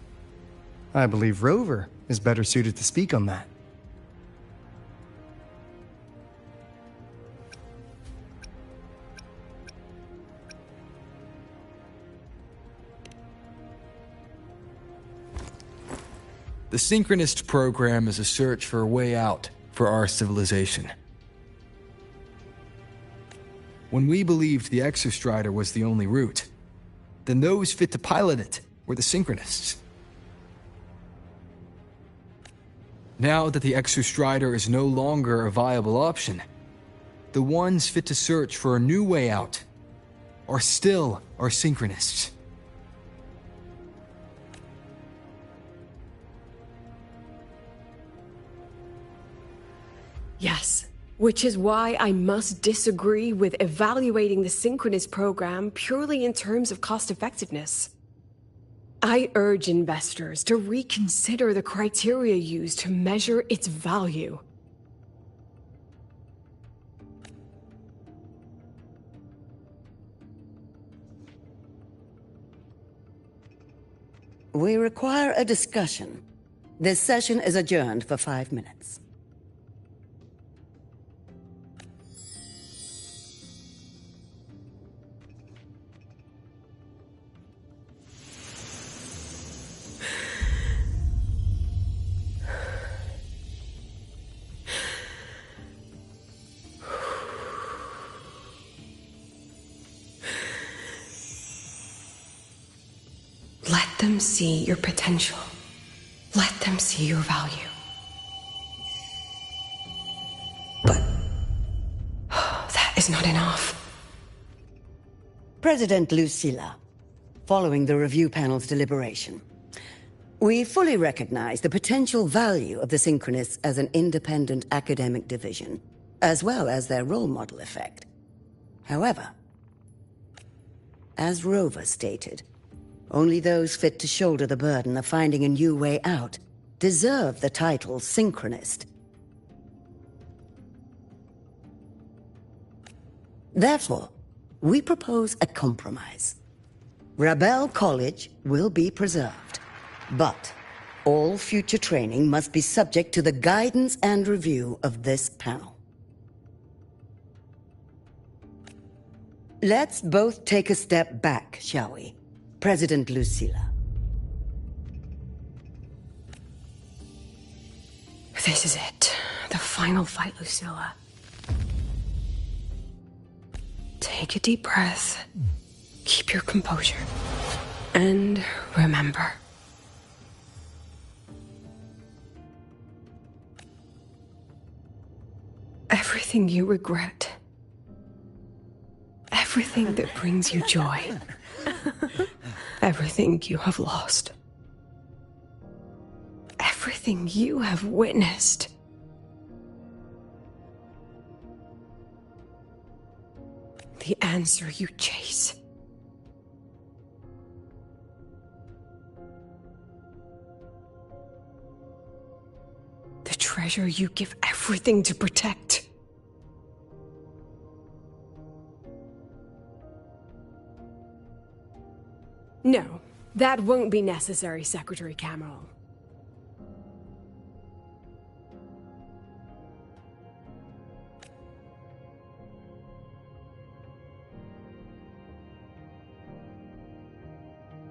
Speaker 7: I believe Rover is better suited to speak on that.
Speaker 3: The Synchronist program is a search for a way out for our civilization. When we believed the Exostrider was the only route, then those fit to pilot it were the Synchronists. Now that the Exostrider is no longer a viable option, the ones fit to search for a new way out are still our Synchronists.
Speaker 19: Yes, which is why I must disagree with evaluating the Synchronist program purely in terms of cost effectiveness. I urge investors to reconsider the criteria used to measure its value.
Speaker 21: We require a discussion. This session is adjourned for 5 minutes.
Speaker 19: Let them see your potential. Let them see your value. But that is not enough.
Speaker 8: President Lucilla, following the review panel's deliberation, we fully recognize the potential value of the Synchronists as an independent academic division, as well as their role model effect. However, as Rover stated, only those fit to shoulder the burden of finding a new way out deserve the title Synchronist. Therefore, we propose a compromise. Rebel College will be preserved, but all future training must be subject to the guidance and review of this panel. Let's both take a step back, shall we? President Lucilla.
Speaker 19: This is it. The final fight, Lucilla. Take a deep breath. Keep your composure. And remember. Everything you regret. Everything that brings you joy. Everything you have lost. Everything you have witnessed. The answer you chase. The treasure you give everything to protect. No, that won't be necessary, Secretary Cameron.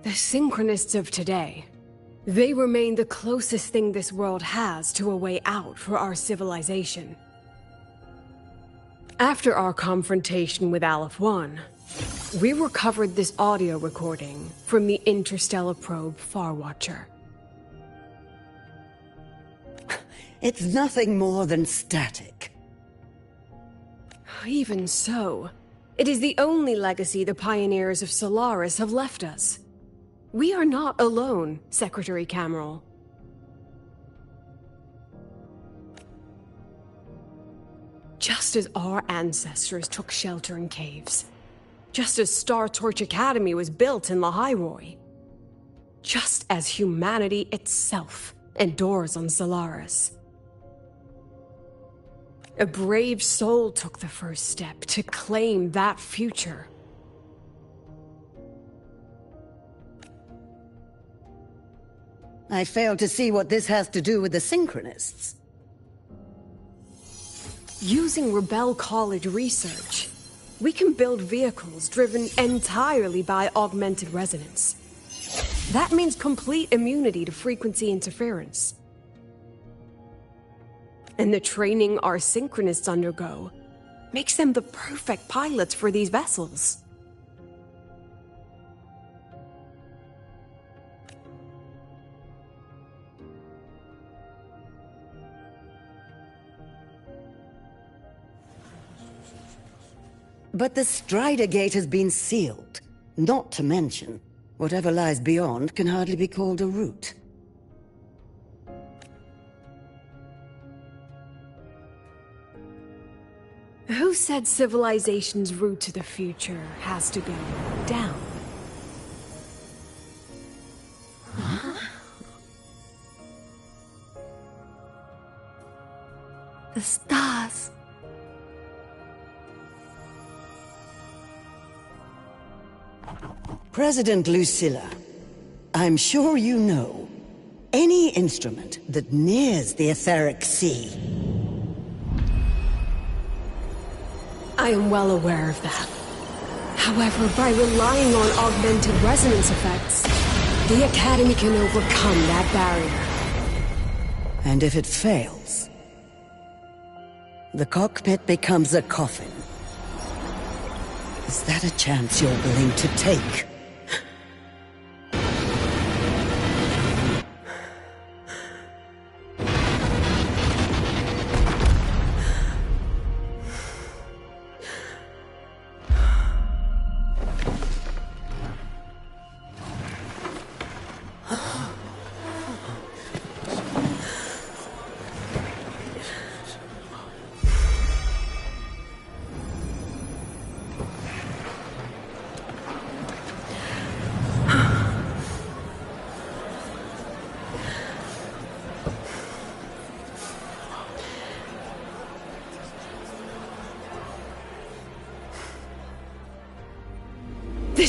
Speaker 19: The Synchronists of today, they remain the closest thing this world has to a way out for our civilization. After our confrontation with Aleph 1, we recovered this audio recording from the interstellar probe Farwatcher.
Speaker 8: It's nothing more than static.
Speaker 19: Even so, it is the only legacy the pioneers of Solaris have left us. We are not alone, Secretary Cameron. Just as our ancestors took shelter in caves, just as Star Torch Academy was built in Lahairoi, just as humanity itself endures on Solaris. A brave soul took the first step to claim that future.
Speaker 8: I fail to see what this has to do with the Synchronists.
Speaker 19: Using Rebel College research, we can build vehicles driven entirely by augmented resonance. That means complete immunity to frequency interference. And the training our Synchronists undergo makes them the perfect pilots for these vessels.
Speaker 8: But the Strider Gate has been sealed. Not to mention, whatever lies beyond can hardly be called a route.
Speaker 19: Who said civilization's route to the future has to go down?
Speaker 17: The stars.
Speaker 8: President Lucilla, I'm sure you know, any instrument that nears the etheric sea.
Speaker 19: I am well aware of that. However, by relying on augmented resonance effects, the Academy can overcome that barrier.
Speaker 8: And if it fails, the cockpit becomes a coffin. Is that a chance you're willing to take?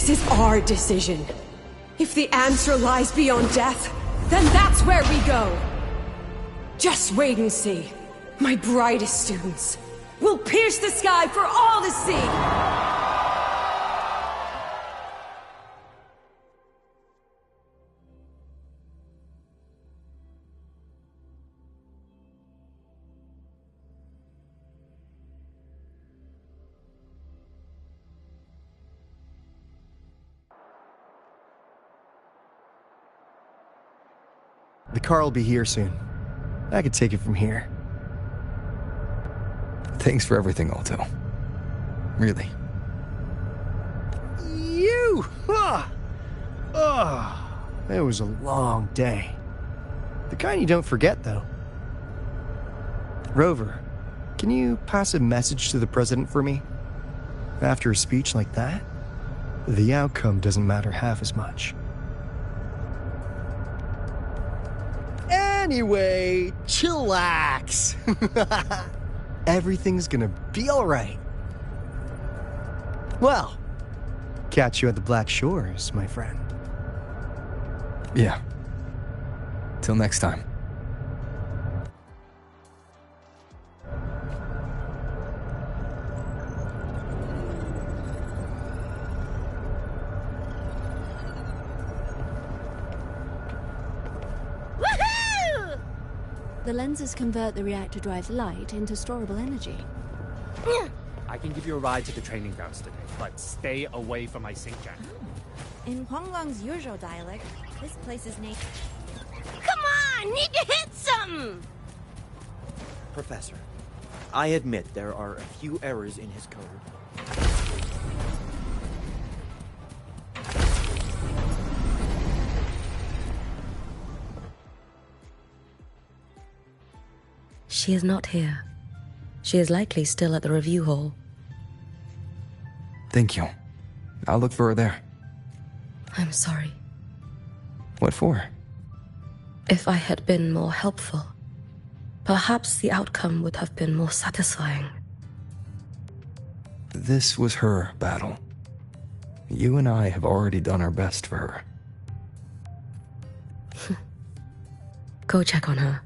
Speaker 19: This is our decision. If the answer lies beyond death, then that's where we go. Just wait and see. My brightest students will pierce the sky for all to see!
Speaker 7: The car will be here soon. I could take it from here.
Speaker 3: Thanks for everything, Alto. Really.
Speaker 7: You! It was a long day. The kind you don't forget, though. Rover, can you pass a message to the president for me? After a speech like that, the outcome doesn't matter half as much. Anyway, chillax. Everything's gonna be alright. Well, catch you at the Black Shores, my friend.
Speaker 3: Yeah. Till next time.
Speaker 14: The lenses convert the reactor drive's light into storable energy.
Speaker 6: I can give you a ride to the training grounds today, but stay away from my sink jack.
Speaker 22: In Huanglong's usual dialect, this place is named...
Speaker 17: Come on! Need to hit something!
Speaker 10: Professor, I admit there are a few errors in his code.
Speaker 23: She is not here. She is likely still at the review hall.
Speaker 3: Thank you. I'll look for her there.
Speaker 23: I'm sorry.
Speaker 3: What for?
Speaker 23: If I had been more helpful, perhaps the outcome would have been more satisfying.
Speaker 3: This was her battle. You and I have already done our best for her.
Speaker 23: Go check on her.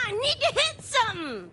Speaker 17: Need to hit something!